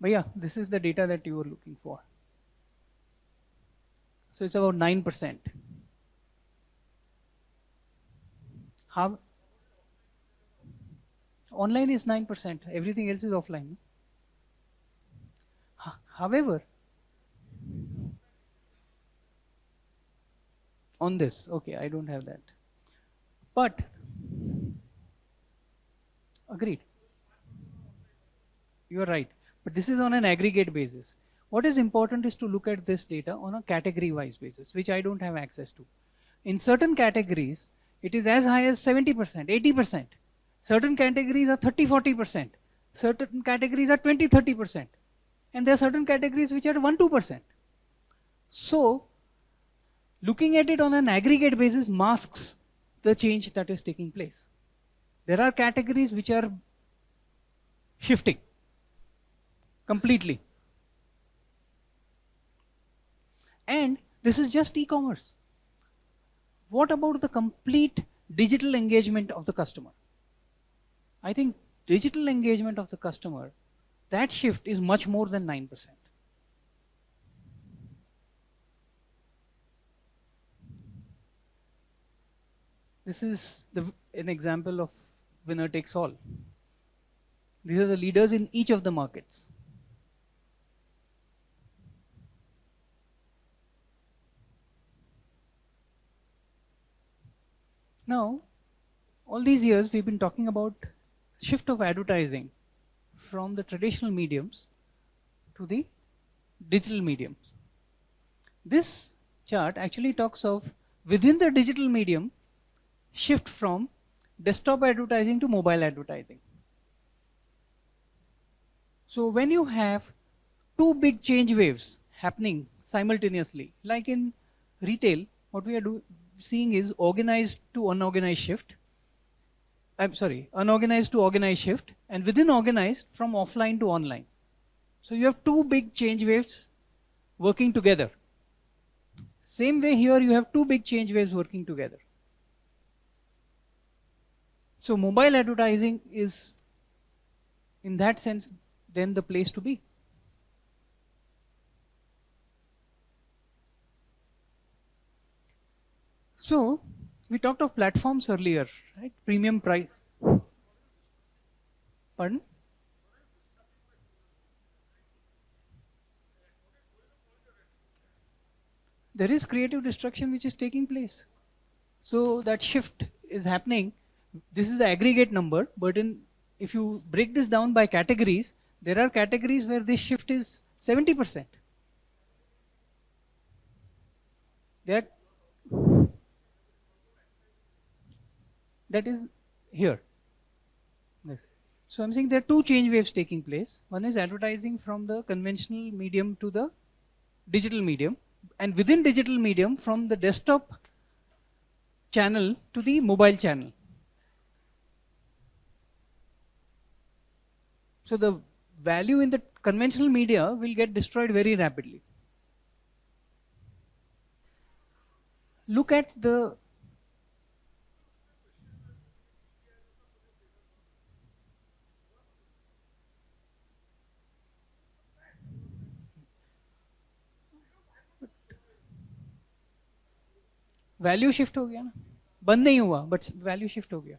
But yeah, this is the data that you were looking for. So it's about 9%. How? Online is 9%. Everything else is offline. However, on this, okay, I don't have that. But, agreed. You are right. But this is on an aggregate basis. What is important is to look at this data on a category-wise basis, which I don't have access to. In certain categories, it is as high as 70%, 80%. Certain categories are 30-40%. Certain categories are 20-30%. And there are certain categories which are 1-2%. So, looking at it on an aggregate basis masks the change that is taking place. There are categories which are shifting. completely. And this is just e-commerce. What about the complete digital engagement of the customer? I think digital engagement of the customer, that shift is much more than 9%. This is an example of winner takes all. These are the leaders in each of the markets. Now, all these years we've been talking about shift of advertising from the traditional mediums to the digital mediums. This chart actually talks of within the digital medium shift from desktop advertising to mobile advertising. So when you have two big change waves happening simultaneously, like in retail, what we are seeing is organized to unorganized shift. Unorganized to organized shift, and within organized from offline to online. So you have two big change waves working together. Same way here you have two big change waves working together. So mobile advertising is, in that sense, then the place to be. So we talked of platforms earlier, right? Premium price. Pardon? There is creative destruction which is taking place. So that shift is happening. This is the aggregate number, but if you break this down by categories, there are categories where this shift is 70%. That is here. Yes. So I'm saying there are two change waves taking place. One is advertising from the conventional medium to the digital medium, and within digital medium from the desktop channel to the mobile channel. So the value in the conventional media will get destroyed very rapidly. Look at the value shift हो गया ना, बंद नहीं हुआ but value shift हो गया.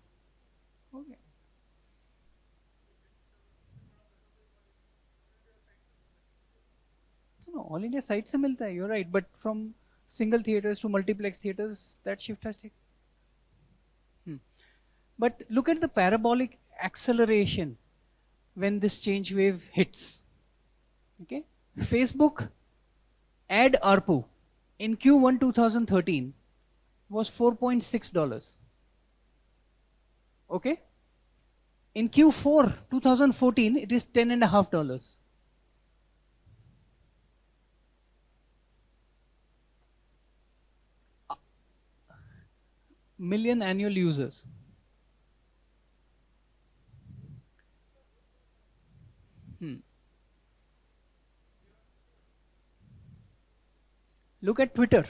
All India site से मिलता है, you're right, but from single theaters to multiplex theaters that shift has taken. But look at the parabolic acceleration when this change wave hits. Okay, Facebook ad ARPU in Q1 2013 was $4.6. Okay, in Q4 2014 it is $10.5. Million annual users. Look at Twitter.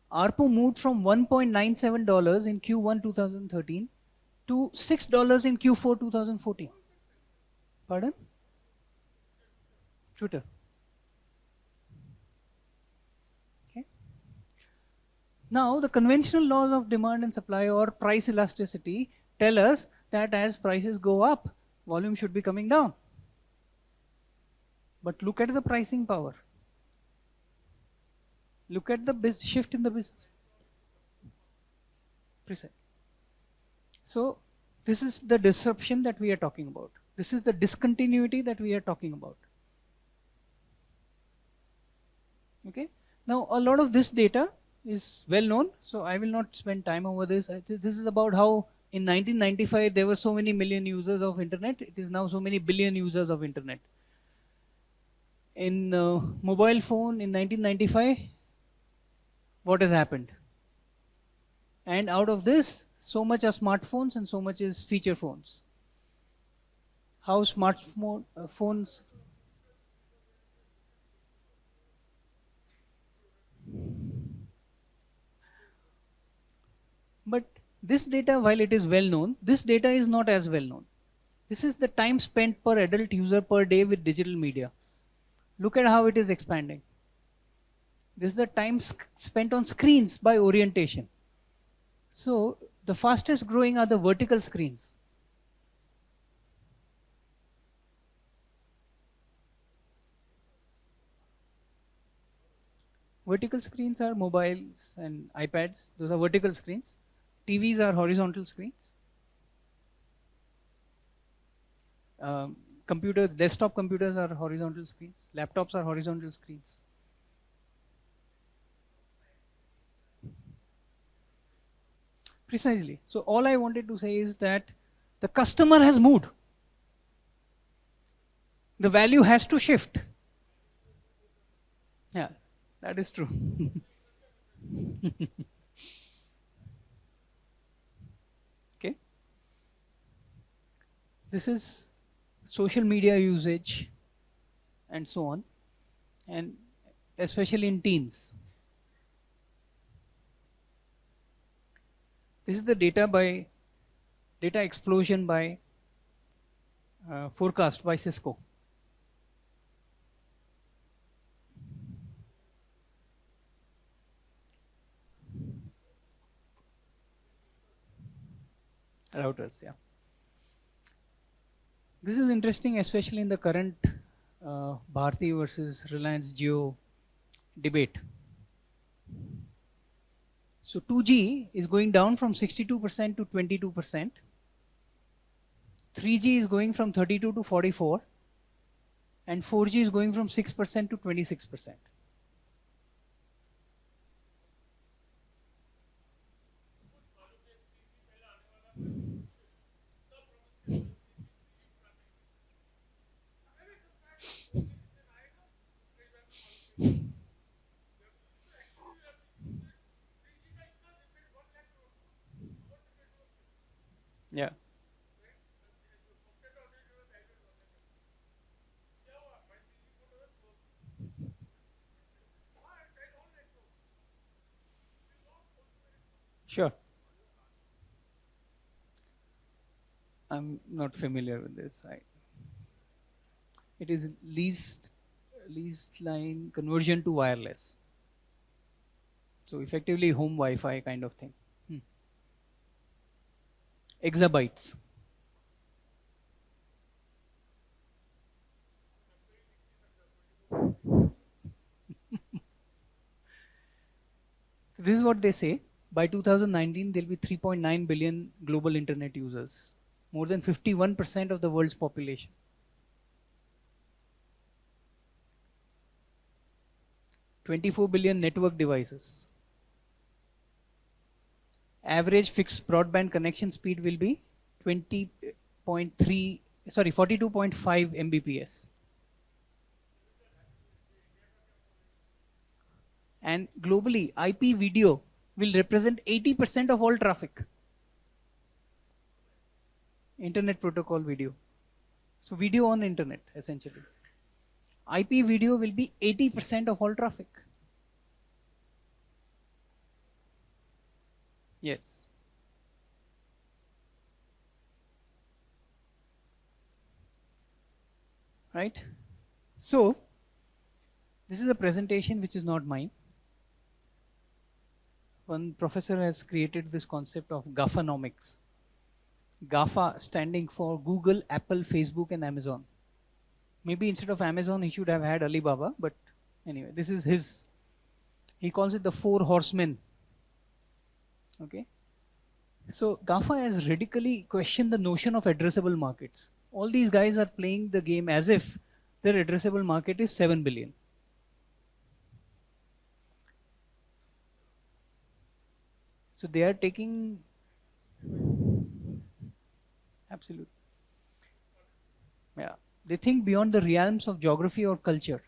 ARPU moved from $1.97 in Q1 2013 to $6 in Q4 2014. Pardon? Twitter. Okay. Now the conventional laws of demand and supply or price elasticity tell us that as prices go up, volume should be coming down. But look at the pricing power. Look at the shift in the business. Precise. So this is the disruption that we are talking about. This is the discontinuity that we are talking about. Okay. Now a lot of this data is well known, so I will not spend time over this. This is about how in 1995 there were so many million users of internet. It is now so many billion users of internet. In mobile phone in 1995, what has happened? And out of this, so much are smartphones and so much is feature phones. How smartphones? But this data, while it is well known, this data is not as well known. This is the time spent per adult user per day with digital media. Look at how it is expanding. This is the time spent on screens by orientation. So the fastest growing are the vertical screens. Vertical screens are mobiles and iPads. Those are vertical screens. TVs are horizontal screens. Computers, desktop computers are horizontal screens. Laptops are horizontal screens. Precisely. So all I wanted to say is that the customer has moved. The value has to shift. Yeah, that is true. Okay. This is social media usage and so on, and especially in teens. This is the data explosion by forecast by Cisco. Routers, yeah. This is interesting, especially in the current Bharti versus Reliance Jio debate. So 2G is going down from 62% to 22%. 3G is going from 32 to 44. And 4G is going from 6% to 26%. Yeah. Sure. I'm not familiar with this. It is least line conversion to wireless. So effectively home Wi-Fi kind of thing. Exabytes. So this is what they say. By 2019, there will be 3.9 billion global internet users, more than 51% of the world's population. $24 billion network devices. Average fixed broadband connection speed will be 42.5 Mbps. And globally, IP video will represent 80% of all traffic. Internet protocol video. So video on internet, essentially. IP video will be 80% of all traffic. Yes. Right? So, this is a presentation which is not mine. One professor has created this concept of GAFAnomics. GAFA standing for Google, Apple, Facebook, and Amazon. Maybe instead of Amazon, he should have had Alibaba, but anyway, this is his. He calls it the 4 horsemen. Okay. So GAFA has radically questioned the notion of addressable markets. All these guys are playing the game as if their addressable market is 7 billion. So they are taking absolute. Yeah. They think beyond the realms of geography or culture.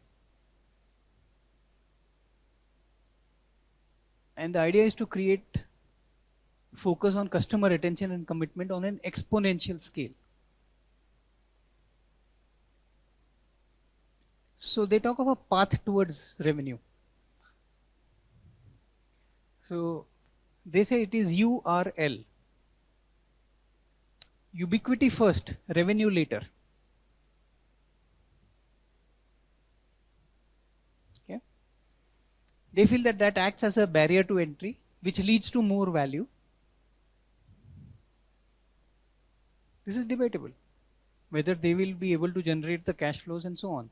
And the idea is to create focus on customer attention and commitment on an exponential scale. So they talk of a path towards revenue. So They say it is URL. Ubiquity first, revenue later. Okay. They feel that that acts as a barrier to entry, which leads to more value. This is debatable, whether they will be able to generate the cash flows and so on.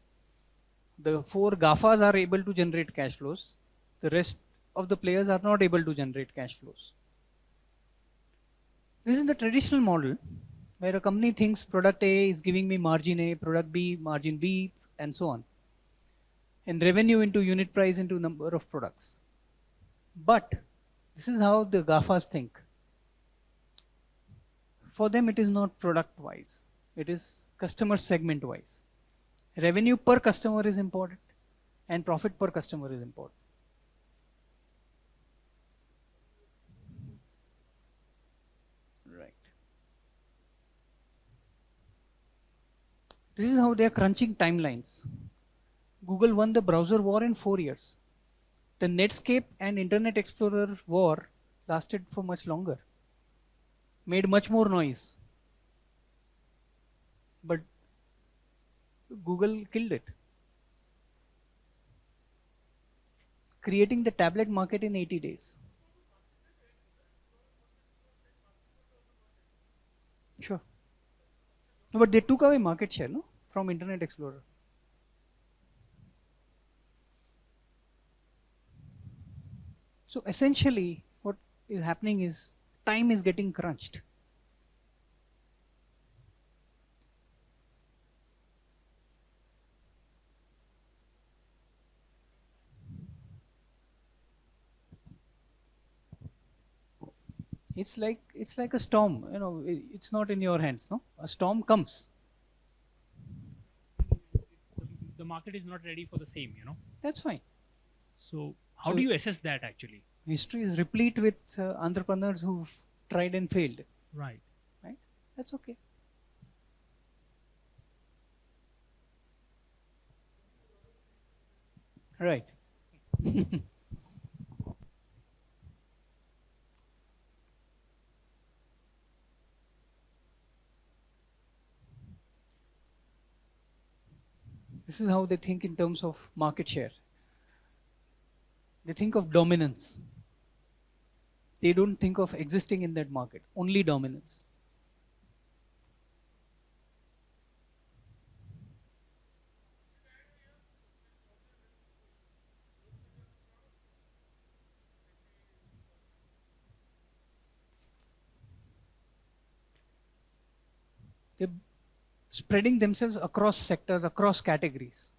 The 4 GAFAs are able to generate cash flows. The rest of the players are not able to generate cash flows. This is the traditional model where a company thinks product A is giving me margin A, product B, margin B, and so on. And revenue into unit price into number of products. But this is how the GAFAs think. For them, it is not product wise, it is customer segment wise. Revenue per customer is important and profit per customer is important. Right. This is how they are crunching timelines. Google won the browser war in 4 years. The Netscape and Internet Explorer war lasted for much longer, made much more noise. But Google killed it, creating the tablet market in 80 days. Sure. No, but they took away market share, no, from Internet Explorer. So essentially, what is happening is time is getting crunched. It's like a storm. You know, it's not in your hands. No, a storm comes. The market is not ready for the same, you know. That's fine. So how So- do you assess that actually? History is replete with entrepreneurs who've tried and failed. Right. Right? That's okay. Right. This is how they think in terms of market share. They think of dominance. They don't think of existing in that market, only dominance. They're spreading themselves across sectors, across categories.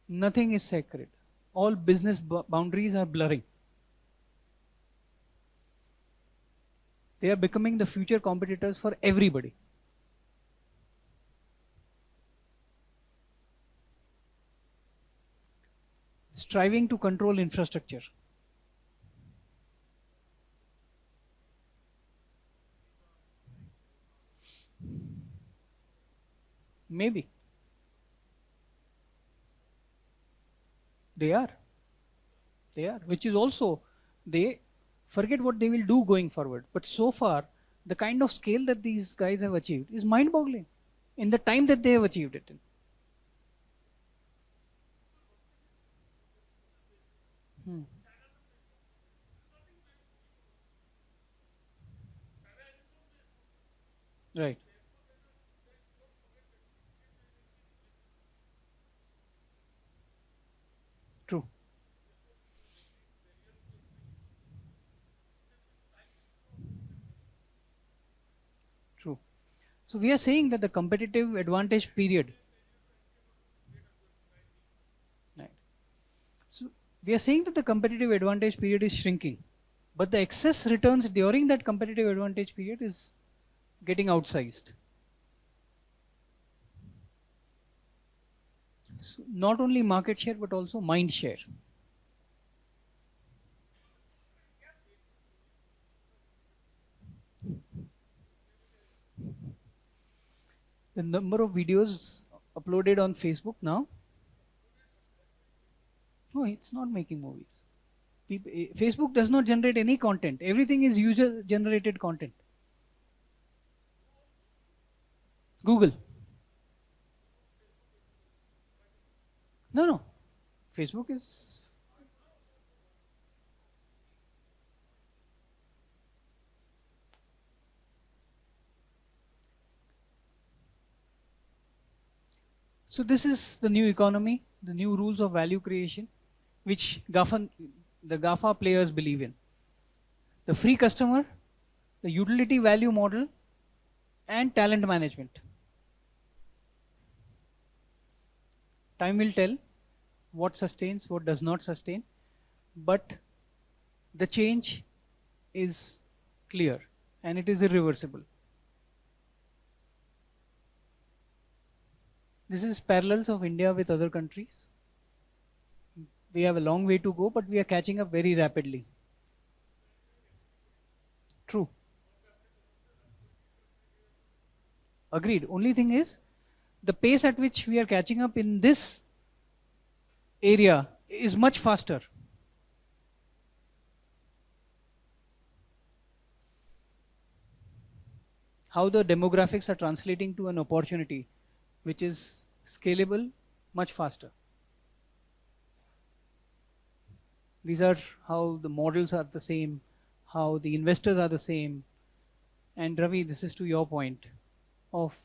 Nothing is sacred. All business boundaries are blurring. They are becoming the future competitors for everybody. Striving to control infrastructure. Maybe. They are. They are. Which is also, they forget what they will do going forward. But so far, the kind of scale that these guys have achieved is mind boggling in the time that they have achieved it in. Hmm. Right. True. True. So we are saying that the competitive advantage period. Right. So we are saying that the competitive advantage period is shrinking, but the excess returns during that competitive advantage period is getting outsized. So not only market share but also mind share. The number of videos uploaded on Facebook now. No, it's not making movies. Facebook does not generate any content. Everything is user generated content. Google. No, no. Facebook is. So this is the new economy, the new rules of value creation, which the GAFA players believe in. The free customer, the utility value model, and talent management. Time will tell what sustains, what does not sustain, but the change is clear and it is irreversible. This is parallels of India with other countries. We have a long way to go, but we are catching up very rapidly. True. Agreed. Only thing is, the pace at which we are catching up in this area is much faster. How the demographics are translating to an opportunity which is scalable much faster. These are how the models are the same, how the investors are the same. And Ravi, this is to your point of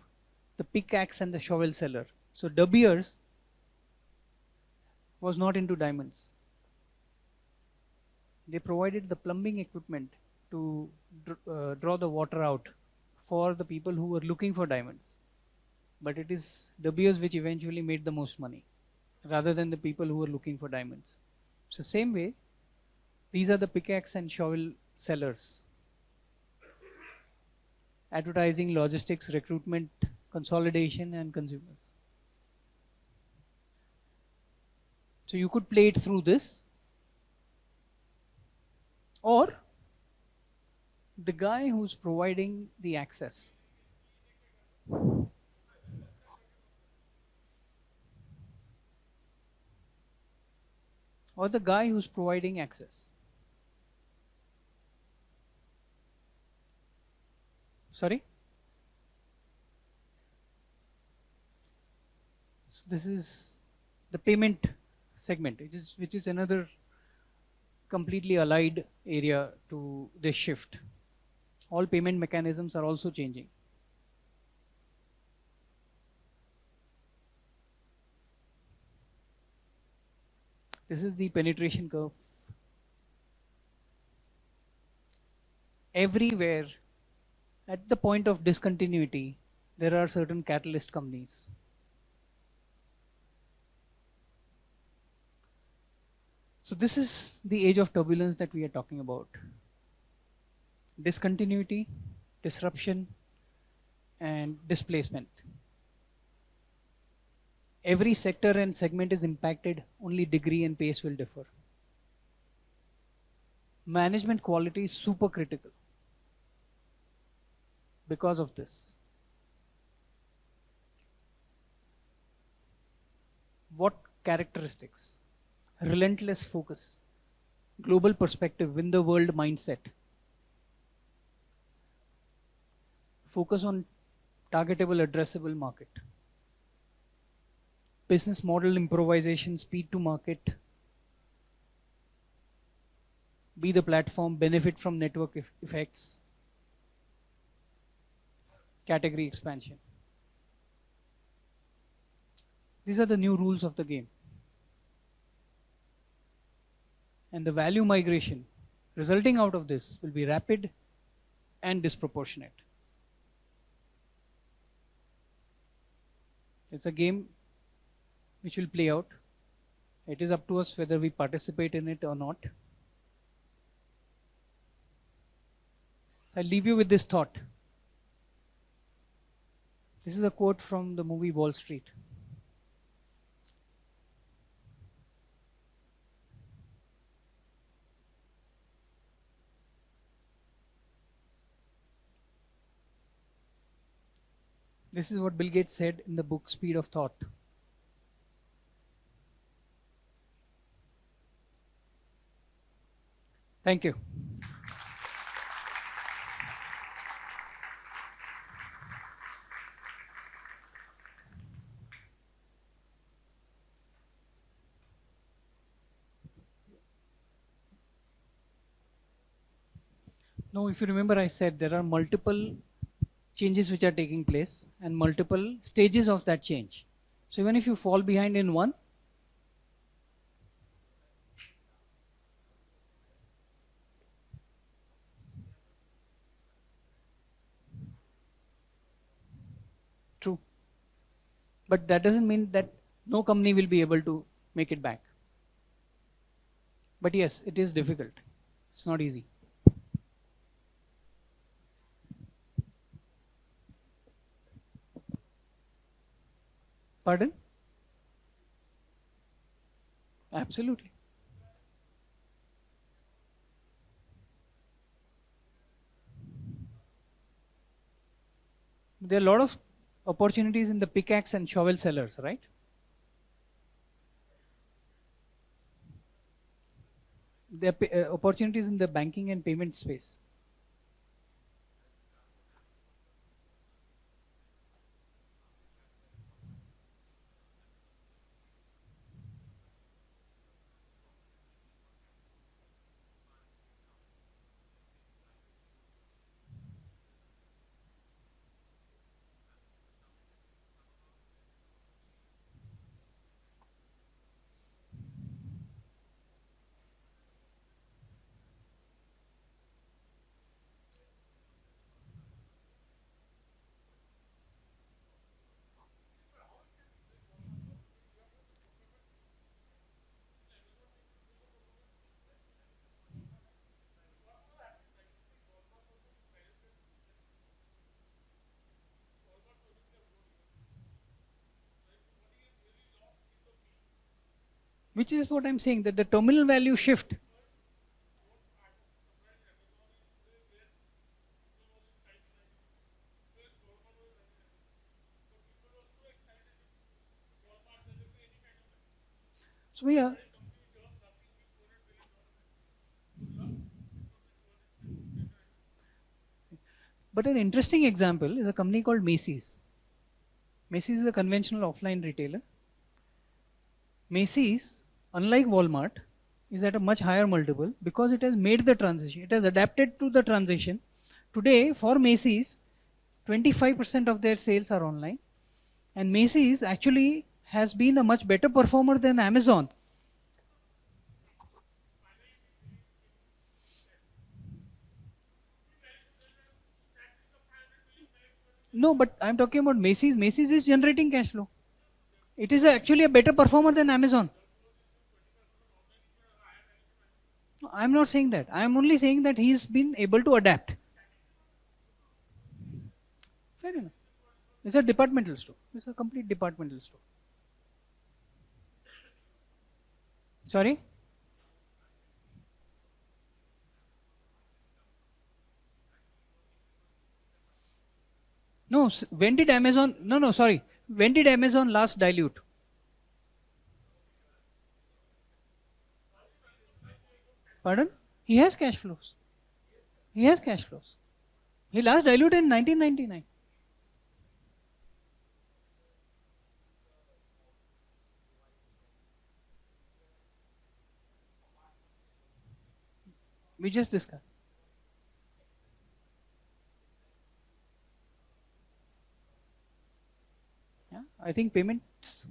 the pickaxe and the shovel seller. So De Beers was not into diamonds. They provided the plumbing equipment to draw the water out for the people who were looking for diamonds. But it is De Beers which eventually made the most money rather than the people who were looking for diamonds. So same way, these are the pickaxe and shovel sellers. Advertising, logistics, recruitment, consolidation, and consumers. So you could play it through this, or the guy who's providing the access. Or the guy who's providing access. Sorry? So this is the payment segment, which is another completely allied area to this shift. All payment mechanisms are also changing. This is the penetration curve. Everywhere, at the point of discontinuity, there are certain catalyst companies. So this is the age of turbulence that we are talking about. Discontinuity, disruption, and displacement. Every sector and segment is impacted, only degree and pace will differ. Management quality is super critical because of this. What characteristics? Relentless focus, global perspective, win the world mindset. Focus on targetable, addressable market. Business model improvisation, speed to market. Be the platform, benefit from network effects. Category expansion. These are the new rules of the game. And the value migration resulting out of this will be rapid and disproportionate. It's a game which will play out. It is up to us whether we participate in it or not. I'll leave you with this thought. This is a quote from the movie Wall Street. This is what Bill Gates said in the book Speed of Thought. Thank you. Now, if you remember, I said there are multiple changes which are taking place and multiple stages of that change. So even if you fall behind in one, true. But that doesn't mean that no company will be able to make it back. But yes, it is difficult. It's not easy. Pardon? Absolutely. There are a lot of opportunities in the pickaxe and shovel sellers, right? There are opportunities in the banking and payment space. Which is what I'm saying, that the terminal value shift. So yeah. But an interesting example is a company called Macy's. Macy's is a conventional offline retailer. Macy's, unlike Walmart, is at a much higher multiple because it has made the transition. It has adapted to the transition. Today, for Macy's, 25% of their sales are online. And Macy's actually has been a much better performer than Amazon. No, but I'm talking about Macy's. Macy's is generating cash flow. It is actually a better performer than Amazon. I'm not saying that. I'm only saying that he's been able to adapt. Fair enough. It's a departmental store. It's a complete departmental store. Sorry? No, when did Amazon, no, sorry. When did Amazon last dilute? Pardon? He has cash flows. He has cash flows. He last diluted in 1999. We just discussed. Yeah, I think payments.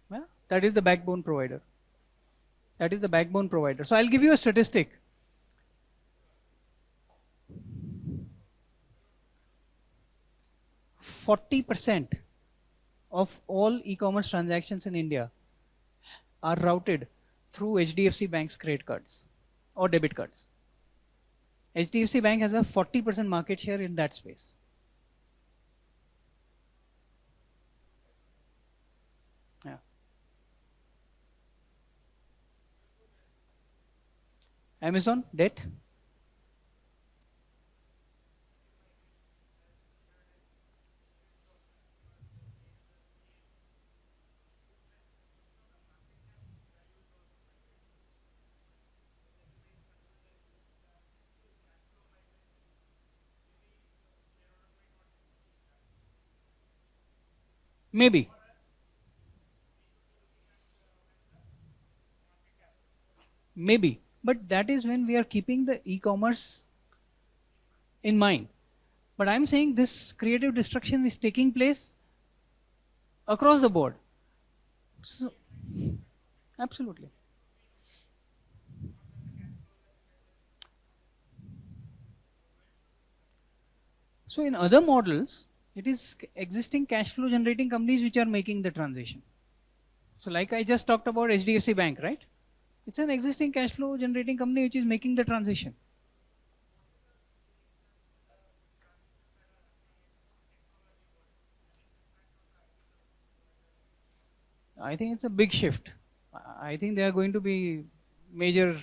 Yeah, that is the backbone provider. That is the backbone provider. So I'll give you a statistic. %40 of all e-commerce transactions in India are routed through HDFC Bank's credit cards or debit cards. HDFC Bank has a 40% market share in that space. Yeah. Amazon, debt. Maybe. Maybe. But that is when we are keeping the e-commerce in mind. But I'm saying this creative destruction is taking place across the board. So, absolutely. So in other models, it is existing cash flow generating companies which are making the transition. So like I just talked about HDFC Bank, right? It's an existing cash flow generating company which is making the transition. I think it's a big shift. I think they are going to be major.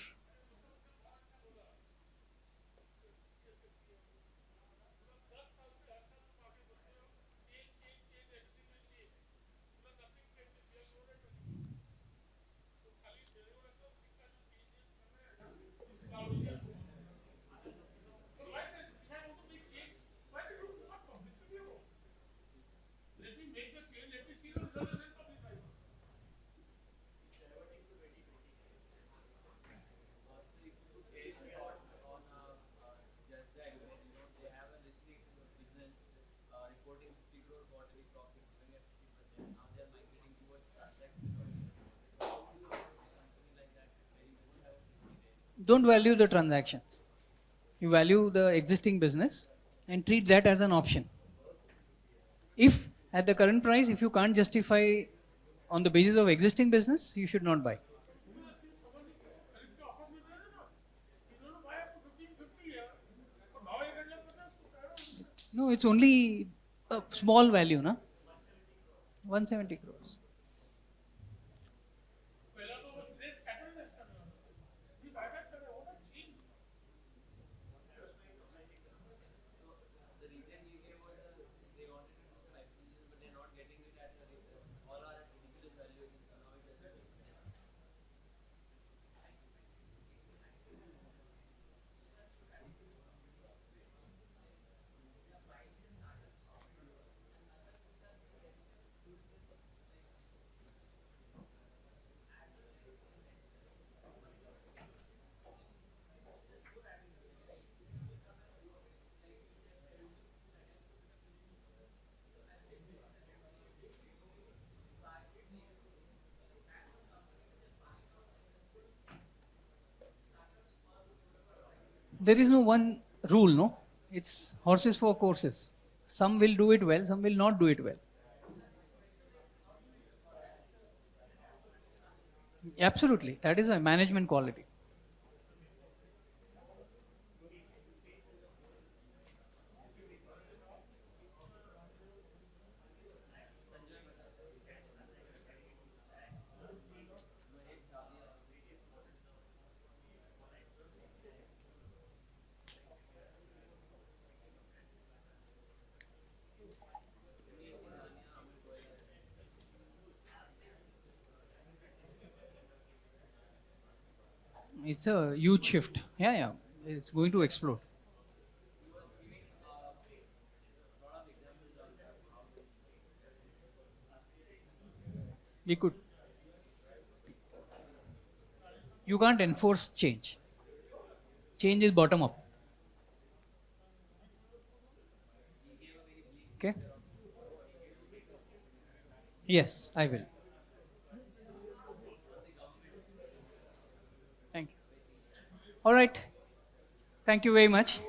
Don't value the transactions. You value the existing business and treat that as an option. If at the current price, if you can't justify on the basis of existing business, you should not buy. No, it's only a small value, na? 170 crores. There is no one rule, no? It's horses for courses. Some will do it well, some will not do it well. Absolutely. That is a management quality. It's a huge shift. Yeah, yeah. It's going to explode. We could. You can't enforce change. Change is bottom up. Okay? Yes, I will. Thank you. All right. Thank you very much.